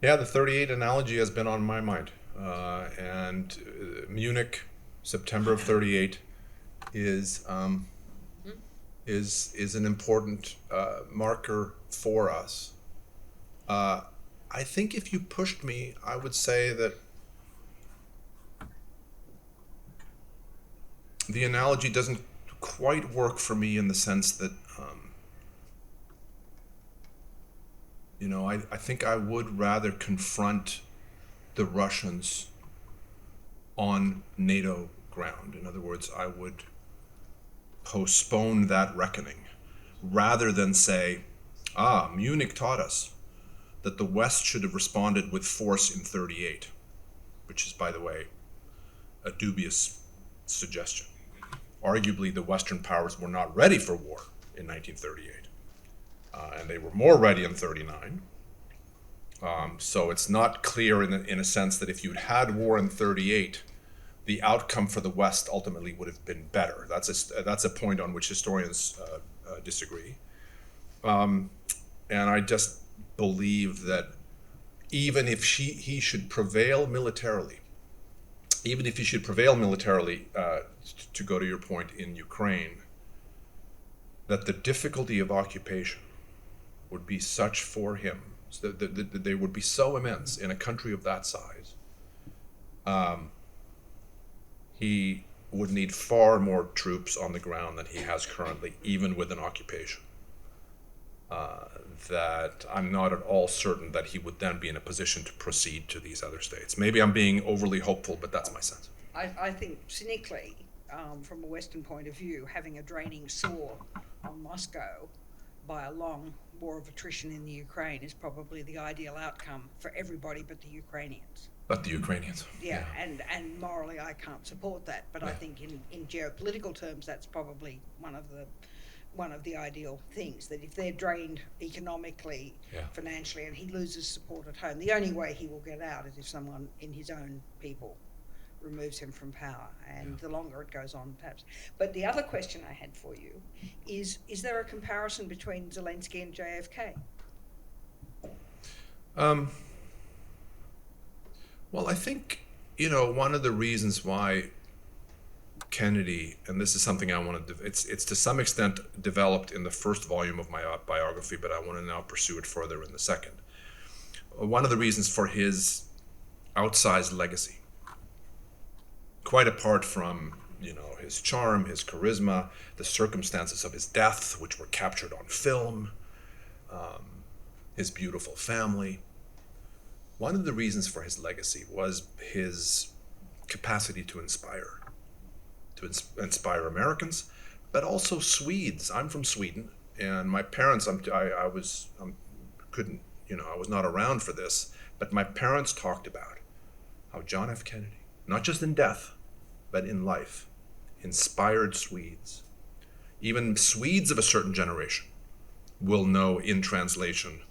Yeah, the 38 analogy has been on my mind. And Munich, September of 38, is an important marker for us. I think if you pushed me, I would say that the analogy doesn't quite work for me in the sense that, I think I would rather confront the Russians on NATO ground. In other words, I would postpone that reckoning rather than say, Munich taught us that the West should have responded with force in 38, which is, by the way, a dubious suggestion. Arguably, the Western powers were not ready for war in 1938, and they were more ready in 39. So it's not clear in a sense that if you'd had war in 38, the outcome for the West ultimately would have been better. That's a point on which historians disagree. And I just believe that even if he should prevail militarily, to go to your point in Ukraine, that the difficulty of occupation would be such for him, that they would be so immense in a country of that size. He would need far more troops on the ground than he has currently, even with an occupation. That I'm not at all certain that he would then be in a position to proceed to these other states. Maybe I'm being overly hopeful, but that's my sense. I think cynically, from a Western point of view, having a draining sore on Moscow by a long war of attrition in the Ukraine is probably the ideal outcome for everybody but the Ukrainians. But the Ukrainians. Yeah. And morally I can't support that, but I think in geopolitical terms that's probably one of the ideal things, that if they're drained economically, financially, and he loses support at home, the only way he will get out is if someone in his own people removes him from power, and the longer it goes on, perhaps. But the other question I had for you is there a comparison between Zelensky and JFK? Well, I think, one of the reasons why Kennedy, and this is something I want to, it's to some extent developed in the first volume of my biography, but I want to now pursue it further in the second. One of the reasons for his outsized legacy, quite apart from, his charm, his charisma, the circumstances of his death, which were captured on film, his beautiful family. One of the reasons for his legacy was his capacity to inspire Americans, but also Swedes. I'm from Sweden, and my parents, I was not around for this, but my parents talked about how John F. Kennedy, not just in death, but in life, inspired Swedes. Even Swedes of a certain generation will know in translation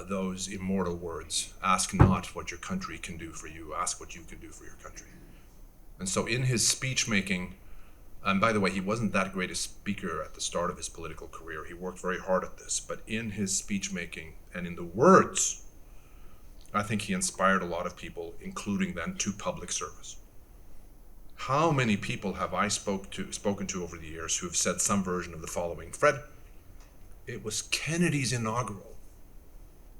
those immortal words, ask not what your country can do for you, ask what you can do for your country. And so in his speech making, and by the way, he wasn't that great a speaker at the start of his political career. He worked very hard at this, but in his speech making and in the words, I think he inspired a lot of people, including then to public service. How many people have I spoken to over the years who have said some version of the following? Fred, it was Kennedy's inaugural,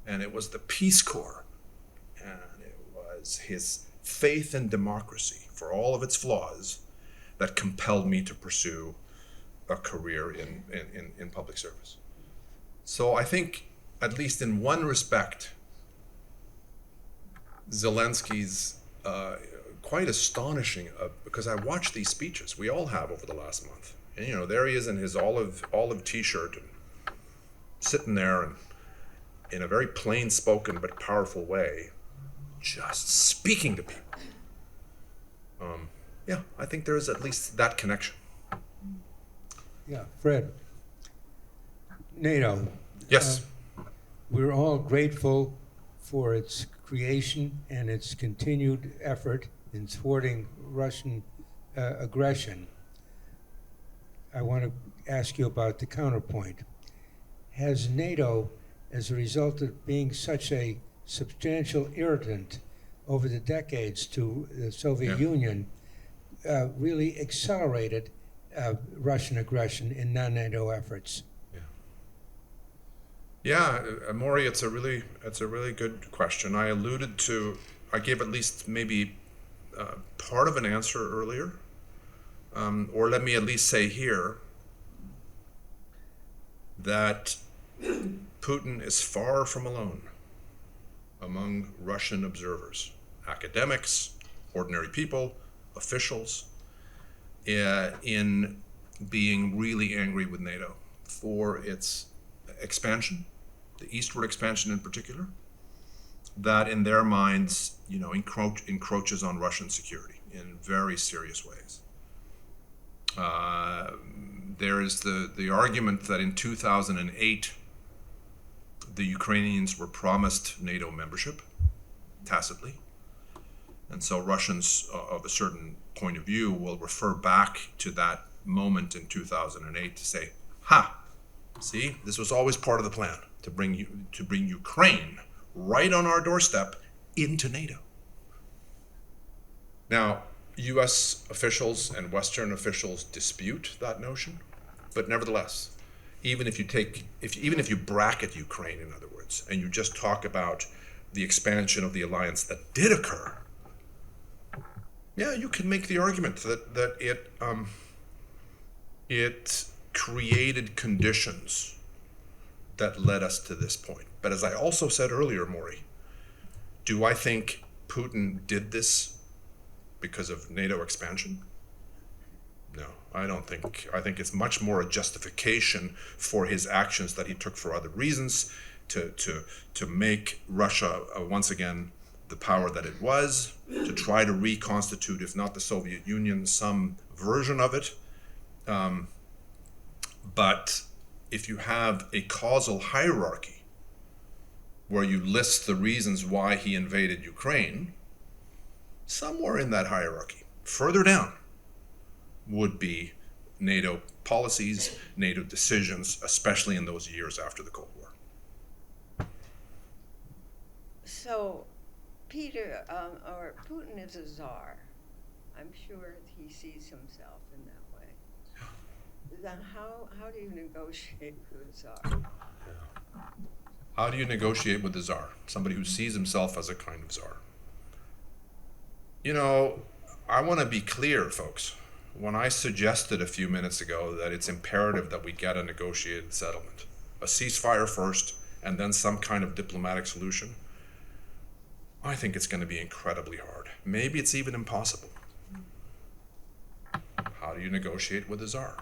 and it was the Peace Corps, and it was his faith in democracy, for all of its flaws, that compelled me to pursue a career in public service. So I think, at least in one respect, Zelensky's quite astonishing, because I watched these speeches, we all have over the last month. And there he is in his olive t-shirt, and sitting there and in a very plain spoken but powerful way, just speaking to people. I think there is at least that connection. Yeah, Fred. NATO. Yes. We're all grateful for its creation and its continued effort in thwarting Russian aggression. I want to ask you about the counterpoint. Has NATO, as a result of being such a substantial irritant over the decades to the Soviet Union, really accelerated Russian aggression in non-NATO efforts? Yeah, Maury, it's a really good question. I gave at least maybe part of an answer earlier, or let me at least say here that Putin is far from alone among Russian observers, academics, ordinary people, officials, in being really angry with NATO for its expansion, the eastward expansion in particular, that in their minds, encroaches on Russian security in very serious ways. There is the argument that in 2008, the Ukrainians were promised NATO membership, tacitly. And so Russians of a certain point of view will refer back to that moment in 2008 to say, see, this was always part of the plan, to bring Ukraine right on our doorstep into NATO. Now, US officials and Western officials dispute that notion, but nevertheless, even if you bracket Ukraine, in other words, and you just talk about the expansion of the alliance that did occur, you can make the argument that it created conditions that led us to this point. But as I also said earlier, Maury, do I think Putin did this because of NATO expansion? No, I don't think. I think it's much more a justification for his actions that he took for other reasons, to make Russia once again the power that it was, to try to reconstitute, if not the Soviet Union, some version of it. But if you have a causal hierarchy where you list the reasons why he invaded Ukraine, somewhere in that hierarchy, further down, would be NATO policies, NATO decisions, especially in those years after the Cold War. So, Peter, or Putin is a czar. I'm sure he sees himself in that way. Then how do you negotiate with a czar? How do you negotiate with the czar? Somebody who sees himself as a kind of czar. You know, I want to be clear, folks. When I suggested a few minutes ago that it's imperative that we get a negotiated settlement, a ceasefire first, and then some kind of diplomatic solution, I think it's going to be incredibly hard. Maybe it's even impossible. How do you negotiate with the czar?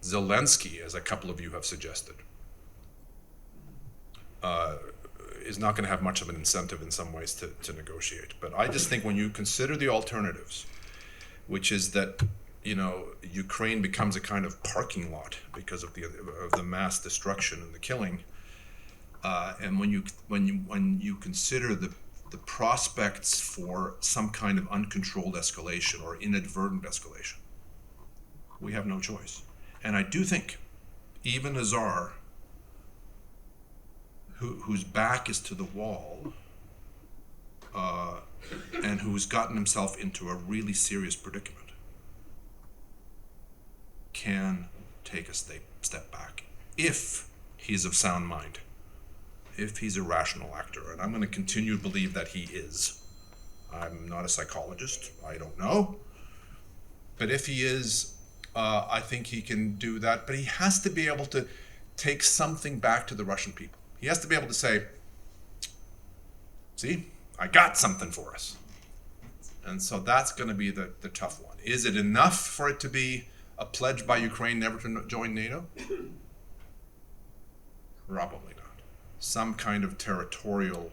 Zelensky, as a couple of you have suggested, is not going to have much of an incentive in some ways to negotiate. But I just think when you consider the alternatives, which is that, you know, Ukraine becomes a kind of parking lot because of the mass destruction and the killing, and when you consider the prospects for some kind of uncontrolled escalation or inadvertent escalation, we have no choice. And I do think even a czar whose back is to the wall and who's gotten himself into a really serious predicament can take a step back if he's of sound mind, if he's a rational actor. And I'm going to continue to believe that he is. I'm not a psychologist, I don't know. But if he is, I think he can do that. But he has to be able to take something back to the Russian people. He has to be able to say, see, I got something for us. And so that's going to be the tough one. Is it enough for it to be a pledge by Ukraine never to join NATO? Probably not. Some kind of territorial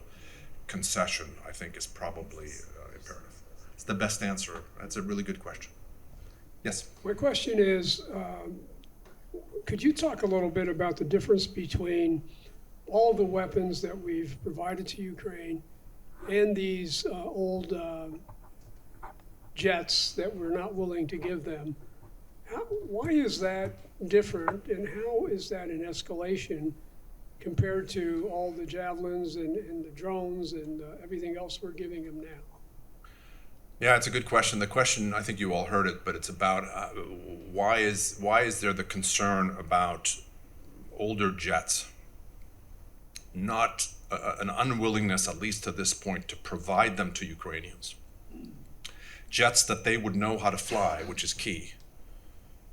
concession, I think, is probably imperative. It's the best answer. That's a really good question. Yes? My question is, could you talk a little bit about the difference between all the weapons that we've provided to Ukraine and these old jets that we're not willing to give them? Why is that different, and how is that an escalation compared to all the javelins and the drones and everything else we're giving them now? Yeah, it's a good question. The question, I think you all heard it, but it's about why is there the concern about older jets? Not an unwillingness, at least to this point, to provide them to Ukrainians. Jets that they would know how to fly, which is key,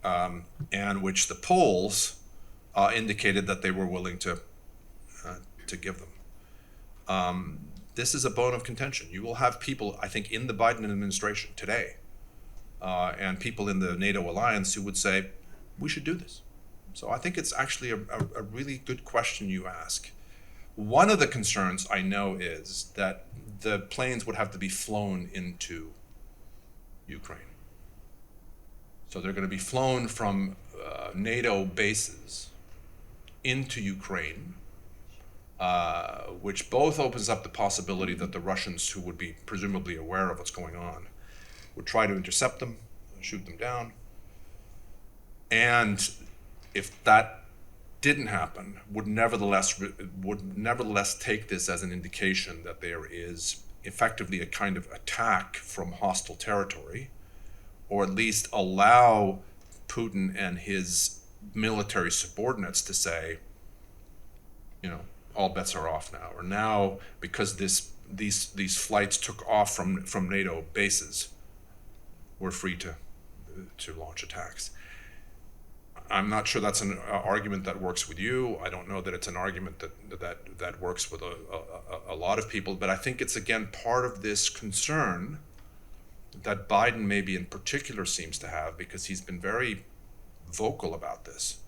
and which the Poles indicated that they were willing to give them. This is a bone of contention. You will have people, I think, in the Biden administration today, and people in the NATO alliance who would say, we should do this. So I think it's actually a really good question you ask. One of the concerns I know is that the planes would have to be flown into Ukraine. So they're going to be flown from NATO bases into Ukraine, which both opens up the possibility that the Russians, who would be presumably aware of what's going on, would try to intercept them, shoot them down. And if that didn't happen, would nevertheless take this as an indication that there is effectively a kind of attack from hostile territory, or at least allow Putin and his military subordinates to say, you know, all bets are off now, or now because these flights took off from NATO bases, we're free to launch attacks. I'm not sure that's an argument that works with you. I don't know that it's an argument that works with a lot of people, but I think it's, again, part of this concern that Biden maybe in particular seems to have, because he's been very vocal about this.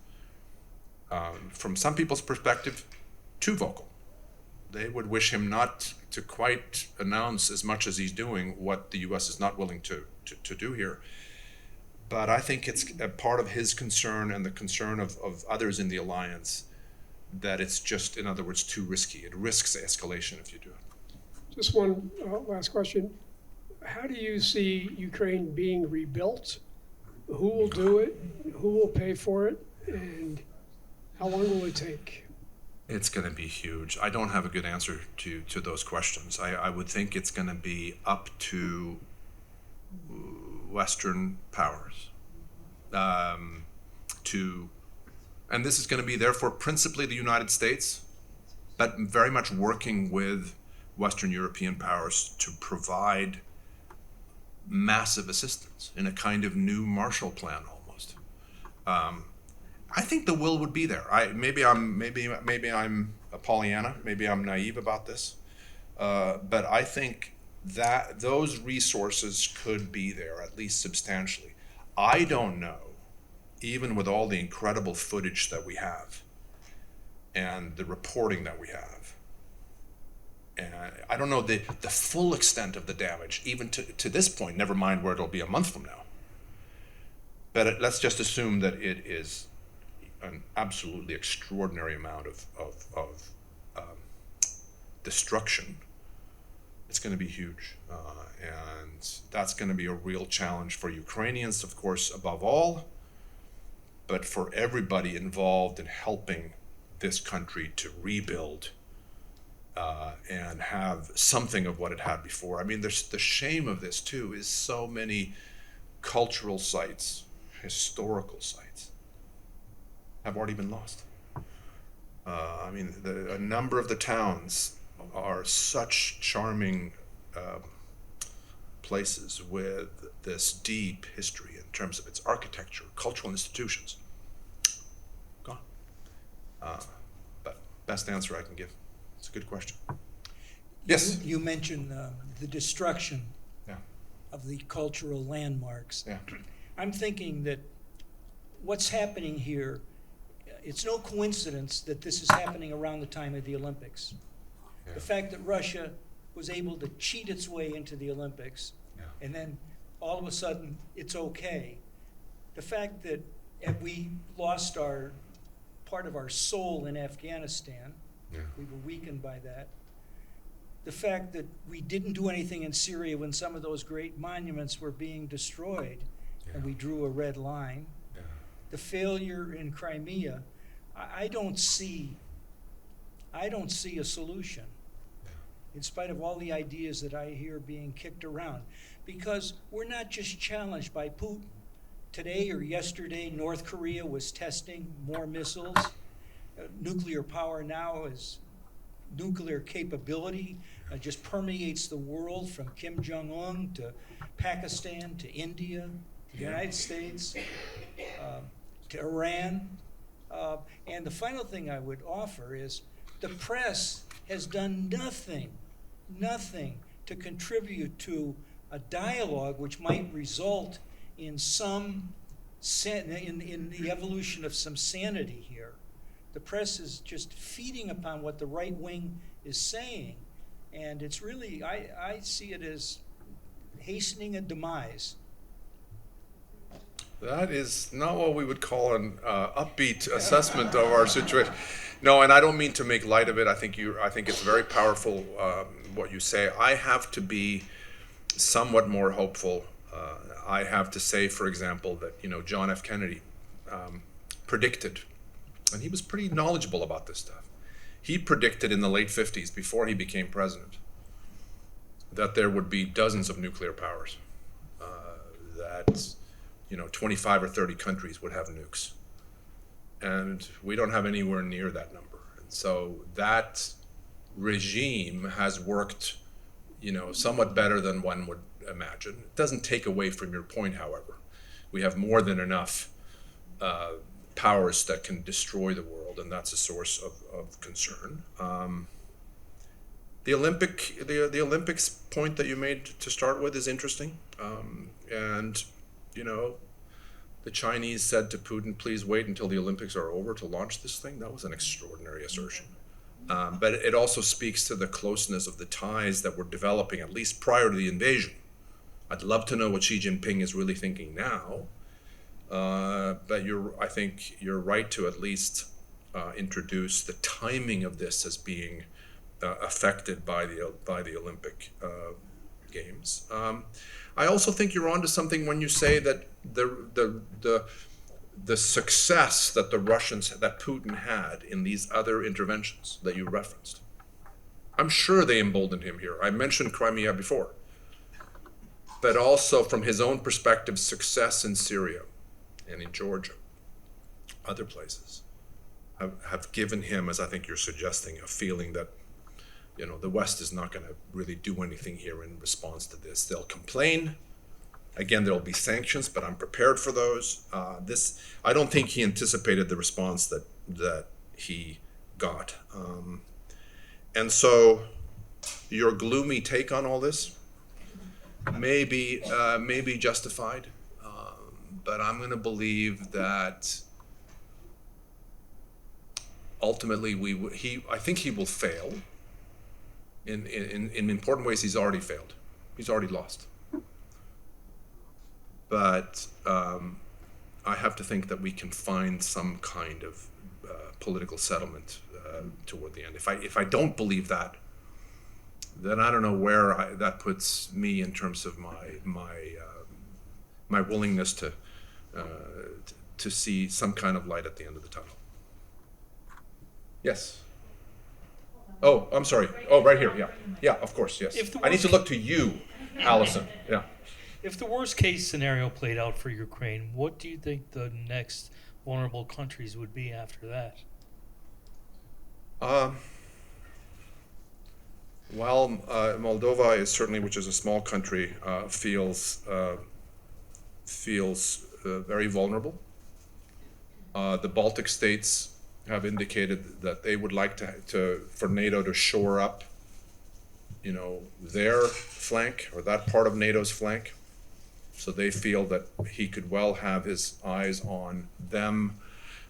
From some people's perspective, too vocal. They would wish him not to quite announce as much as he's doing what the U.S. is not willing to do here. But I think it's a part of his concern and the concern of others in the alliance that it's just, in other words, too risky. It risks escalation if you do it. Just one last question. how do you see Ukraine being rebuilt? Who will do it? Who will pay for it? And how long will it take? It's going to be huge. I don't have a good answer to those questions. I would think it's going to be up to Western powers and this is going to be therefore principally the United States, but very much working with Western European powers to provide massive assistance in a kind of new Marshall Plan almost. I think the will would be there. Maybe I'm a Pollyanna. Maybe I'm naive about this, but I think that those resources could be there, at least substantially. I don't know, even with all the incredible footage that we have and the reporting that we have, and I don't know the full extent of the damage, even to this point, never mind where it'll be a month from now. But let's just assume that it is an absolutely extraordinary amount of destruction. It's going to be huge, and that's going to be a real challenge for Ukrainians, of course, above all, but for everybody involved in helping this country to rebuild and have something of what it had before. I mean, there's the shame of this too is so many cultural sites, historical sites have already been lost. I mean, a number of the towns are such charming places with this deep history in terms of its architecture, cultural institutions. Gone. But best answer I can give. It's a good question. Yes? You mentioned the destruction Yeah. of the cultural landmarks. Yeah. I'm thinking that what's happening here, it's no coincidence that this is happening around the time of the Olympics. Yeah. The fact that Russia was able to cheat its way into the Olympics, Yeah. and then all of a sudden it's okay. The fact that we lost part of our soul in Afghanistan, Yeah. we were weakened by that. The fact that we didn't do anything in Syria when some of those great monuments were being destroyed, and we drew a red line. Yeah. The failure in Crimea, I don't see a solution, in spite of all the ideas that I hear being kicked around, because we're not just challenged by Putin. Today or yesterday, North Korea was testing more missiles. Nuclear power now is nuclear capability, just permeates the world from Kim Jong-un to Pakistan to India, to the United States, to Iran. And the final thing I would offer is the press has done nothing to contribute to a dialogue which might result in in the evolution of some sanity here. The press is just feeding upon what the right wing is saying, and it's really, I see it as hastening a demise. That is not what we would call an upbeat assessment of our situation. No, and I don't mean to make light of it. I think it's very powerful what you say. I have to be somewhat more hopeful. I have to say, for example, that John F. Kennedy predicted, and he was pretty knowledgeable about this stuff. He predicted in the late 50s, before he became president, that there would be dozens of nuclear powers. That 25 or 30 countries would have nukes. And we don't have anywhere near that number. And so that regime has worked, somewhat better than one would imagine. It doesn't take away from your point, however. We have more than enough powers that can destroy the world, and that's a source of concern. The Olympics point that you made to start with is interesting. And the Chinese said to Putin, please wait until the Olympics are over to launch this thing. That was an extraordinary assertion. But it also speaks to the closeness of the ties that were developing, at least prior to the invasion. I'd love to know what Xi Jinping is really thinking now. But I think you're right to at least introduce the timing of this as being affected by the Olympic games. I also think you're onto something when you say that the success that that Putin had in these other interventions that you referenced. I'm sure they emboldened him here. I mentioned Crimea before. But also from his own perspective, success in Syria and in Georgia, other places, have given him, as I think you're suggesting, a feeling that, you know, the West is not going to really do anything here in response to this. They'll complain. Again, there'll be sanctions, but I'm prepared for those. I don't think he anticipated the response that he got. And so your gloomy take on all this may be justified, but I'm going to believe that ultimately I think he will fail. In important ways, he's already failed. He's already lost. But I have to think that we can find some kind of political settlement toward the end. If I don't believe that, then I don't know where that puts me in terms of my willingness to see some kind of light at the end of the tunnel. Yes. Oh, I'm sorry. Oh, right here. Yeah. Yeah, of course. Yes. I need to look to you, Allison. Yeah. If the worst case scenario played out for Ukraine, what do you think the next vulnerable countries would be after that? Well, Moldova is certainly, which is a small country, feels very vulnerable. The Baltic states have indicated that they would like for NATO to shore up, you know, their flank or that part of NATO's flank. So they feel that he could well have his eyes on them,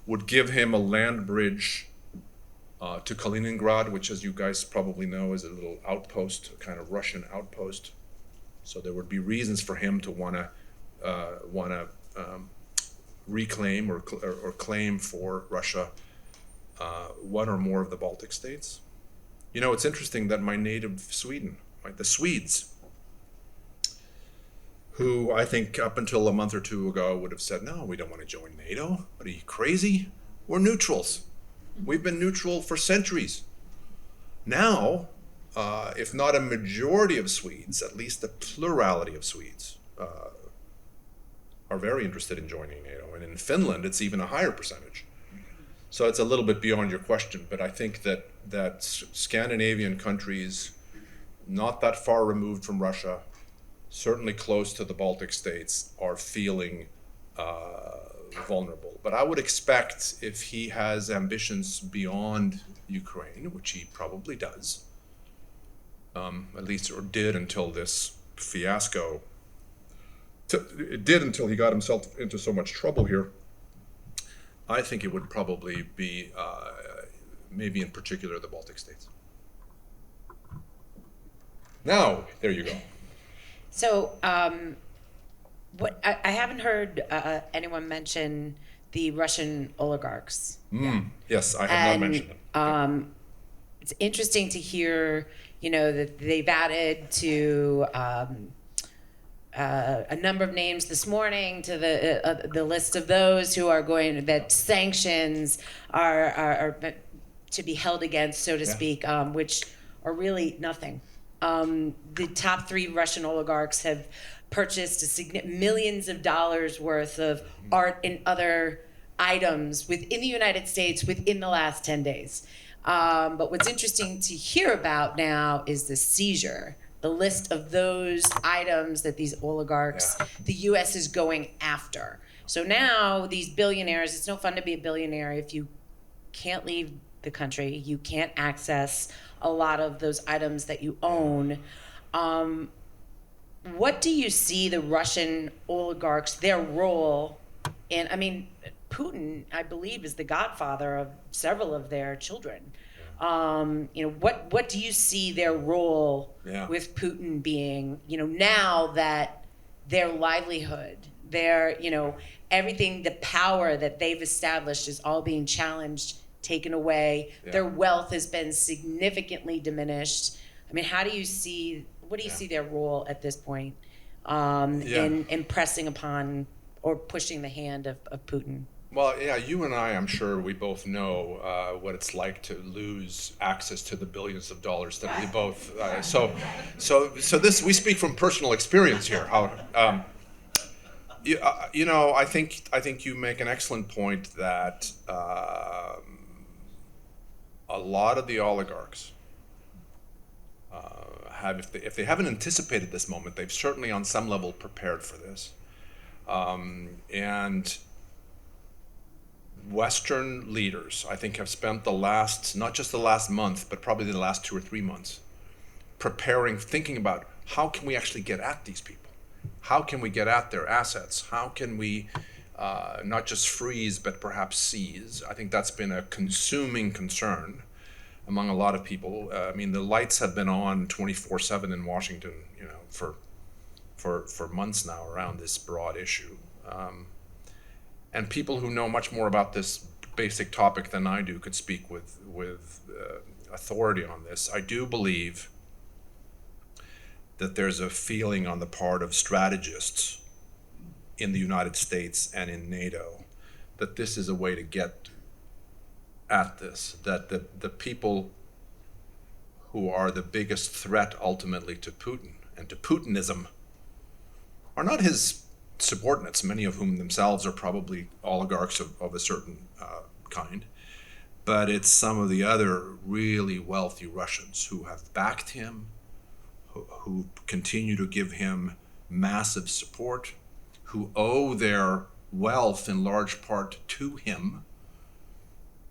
would give him a land bridge to Kaliningrad, which, as you guys probably know, is a little outpost, a kind of Russian outpost. So there would be reasons for him to want to reclaim or claim for Russia one or more of the Baltic states. You know, it's interesting that my native Sweden, right, the Swedes, who I think up until a month or two ago would have said, no, we don't want to join NATO. What are you, crazy? We're neutrals. We've been neutral for centuries. Now, if not a majority of Swedes, at least a plurality of Swedes are very interested in joining NATO. And in Finland, it's even a higher percentage. So it's a little bit beyond your question, but I think that Scandinavian countries, not that far removed from Russia, certainly close to the Baltic states, are feeling vulnerable. But I would expect, if he has ambitions beyond Ukraine, which he probably does, at least, or did until this fiasco, it did until he got himself into so much trouble here, I think it would probably be, maybe in particular, the Baltic states. Now, there you go. So, what I haven't heard anyone mention the Russian oligarchs. Yes, I have not mentioned them. It's interesting to hear, you know, that they've added to a number of names this morning to the list of those who are that sanctions are to be held against, so to speak, which are really nothing. The top 3 Russian oligarchs have purchased millions of dollars worth of art and other items within the United States within the last 10 days. But what's interesting to hear about now is the seizure, the list of those items that these oligarchs, the U.S. is going after. So now these billionaires, it's no fun to be a billionaire if you can't leave the country, you can't access a lot of those items that you own. What do you see the Russian oligarchs, their role in, I mean, Putin, I believe, is the godfather of several of their children. You know, what do you see their role with Putin being, you know, now that their livelihood, their, you know, everything, the power that they've established is all being challenged, taken away. Their wealth has been significantly diminished. I mean, how do you see What do you Yeah. see their role at this point Yeah. in pressing upon or pushing the hand of Putin? Well, yeah, you and I'm sure we both know what it's like to lose access to the billions of dollars that we both. So this we speak from personal experience here. How, you know, I think you make an excellent point that a lot of the oligarchs have, if they haven't anticipated this moment, they've certainly on some level prepared for this, and Western leaders, I think, have spent the last, not just the last month, but probably the last 2 or 3 months, preparing, thinking about how can we actually get at these people? How can we get at their assets? How can we not just freeze, but perhaps seize? I think that's been a consuming concern among a lot of people. I mean, the lights have been on 24/7 in Washington, you know, for months now around this broad issue. And people who know much more about this basic topic than I do could speak with authority on this. I do believe that there's a feeling on the part of strategists in the United States and in NATO that this is a way to get at this, that the people who are the biggest threat ultimately to Putin and to Putinism are not his subordinates, many of whom themselves are probably oligarchs of a certain kind, but it's some of the other really wealthy Russians who have backed him, who continue to give him massive support, who owe their wealth in large part to him,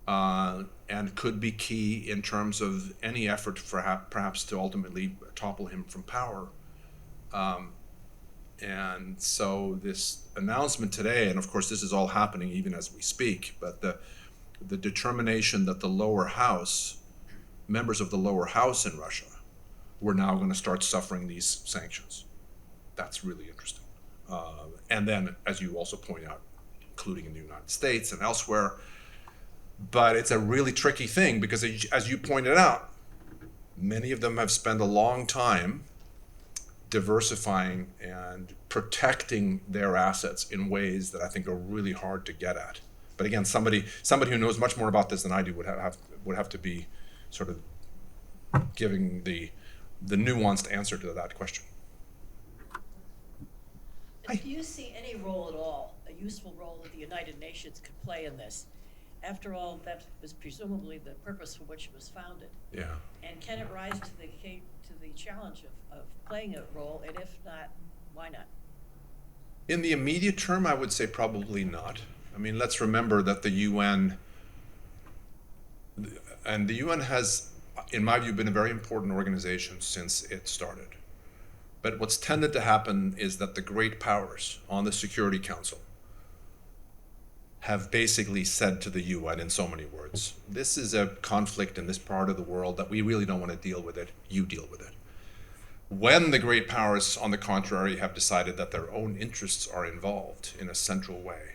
and could be key in terms of any effort perhaps to ultimately topple him from power. And so this announcement today, and of course this is all happening even as we speak, but the determination that the lower house, members of the lower house in Russia, were now going to start suffering these sanctions. That's really interesting. And then, as you also point out, including in the United States and elsewhere. But it's a really tricky thing because, as you pointed out, many of them have spent a long time diversifying and protecting their assets in ways that I think are really hard to get at. But again, somebody who knows much more about this than I do would have to be sort of giving the nuanced answer to that question. Do you see any role at all, a useful role that the United Nations could play in this? After all, that was presumably the purpose for which it was founded. Yeah. And can it rise to the challenge of playing a role? And if not, why not? In the immediate term, I would say probably not. I mean, let's remember that the UN has, in my view, been a very important organization since it started. But what's tended to happen is that the great powers on the Security Council have basically said to the UN in so many words, this is a conflict in this part of the world that we really don't want to deal with it, you deal with it. When the great powers, on the contrary, have decided that their own interests are involved in a central way,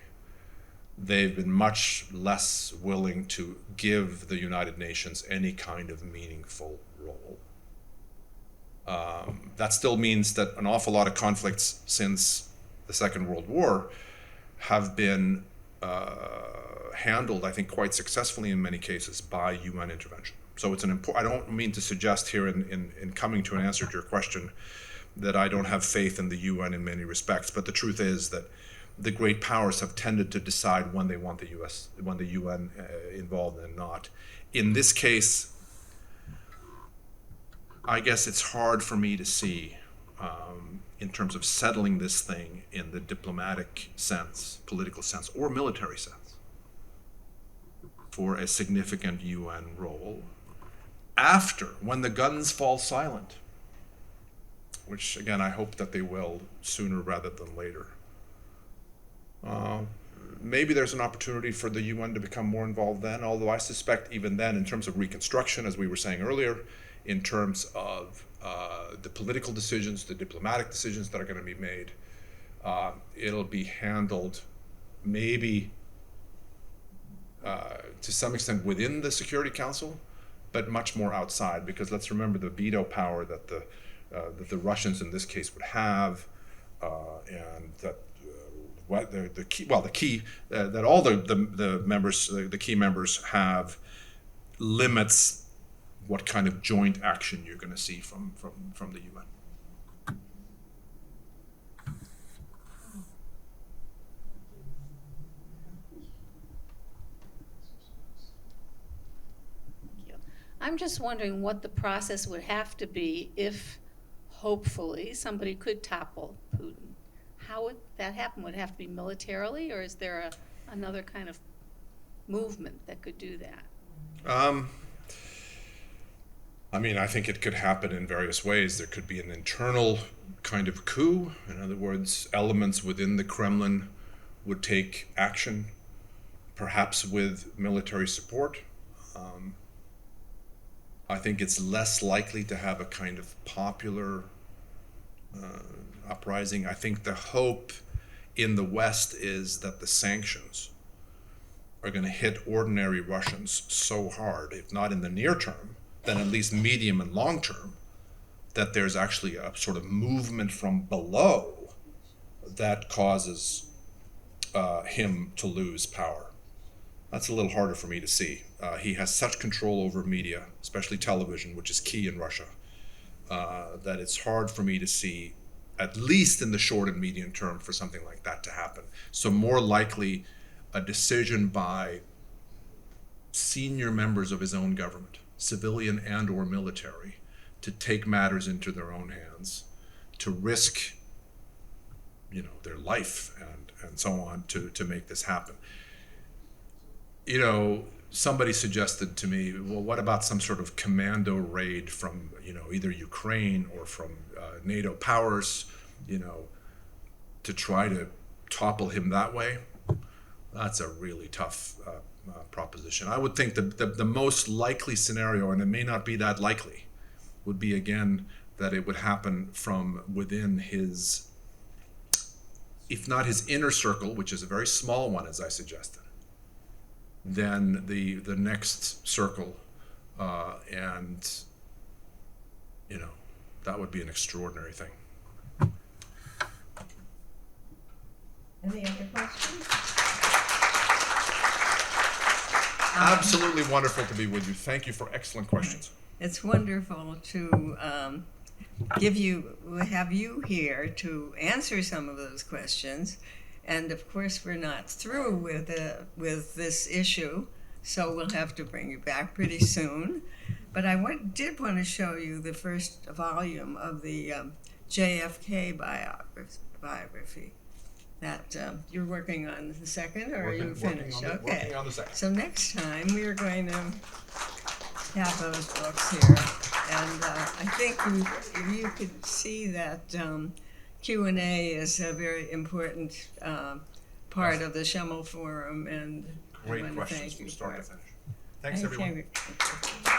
they've been much less willing to give the United Nations any kind of meaningful role. That still means that an awful lot of conflicts since the Second World War have been handled, I think, quite successfully in many cases by UN intervention. So it's I don't mean to suggest here in coming to an answer to your question that I don't have faith in the UN in many respects, but the truth is that the great powers have tended to decide when they want the UN involved and not. In this case, I guess it's hard for me to see, in terms of settling this thing in the diplomatic sense, political sense, or military sense, for a significant UN role after, when the guns fall silent, which again, I hope that they will sooner rather than later. Maybe there's an opportunity for the UN to become more involved then, although I suspect even then, in terms of reconstruction, as we were saying earlier, in terms of the political decisions, the diplomatic decisions that are going to be made, it'll be handled maybe to some extent within the Security Council, but much more outside, because let's remember the veto power that the that the Russians in this case would have, and that what the key that all the members, the key members have, limits what kind of joint action you're going to see from the UN. I'm just wondering what the process would have to be if, hopefully, somebody could topple Putin. How would that happen? Would it have to be militarily, or is there another kind of movement that could do that? I mean, I think it could happen in various ways. There could be an internal kind of coup. In other words, elements within the Kremlin would take action, perhaps with military support. I think it's less likely to have a kind of popular uprising. I think the hope in the West is that the sanctions are going to hit ordinary Russians so hard, if not in the near term, then at least medium and long term, that there's actually a sort of movement from below that causes him to lose power. That's a little harder for me to see. He has such control over media, especially television, which is key in Russia, that it's hard for me to see, at least in the short and medium term, for something like that to happen. So more likely a decision by senior members of his own government, civilian and or military, to take matters into their own hands, to risk, their life and so on to make this happen. Somebody suggested to me, well, what about some sort of commando raid from, either Ukraine or from NATO powers, to try to topple him that way? That's a really tough proposition. I would think the most likely scenario, and it may not be that likely, would be, again, that it would happen from within his, if not his inner circle, which is a very small one, as I suggested, then the next circle, and that would be an extraordinary thing. Any other questions? Absolutely wonderful to be with you. Thank you for excellent questions. It's wonderful to have you here to answer some of those questions. And of course, we're not through with this issue, so we'll have to bring you back pretty soon. But I did want to show you the first volume of the JFK biography. That you're working on the second, or are you finished? Okay. Working on the second. So next time we are going to have those books here, and I think you could see that Q&A is a very important part of the Schemel Forum, and Great I want to questions thank from you start for to it. finish. Thanks, everyone. Okay.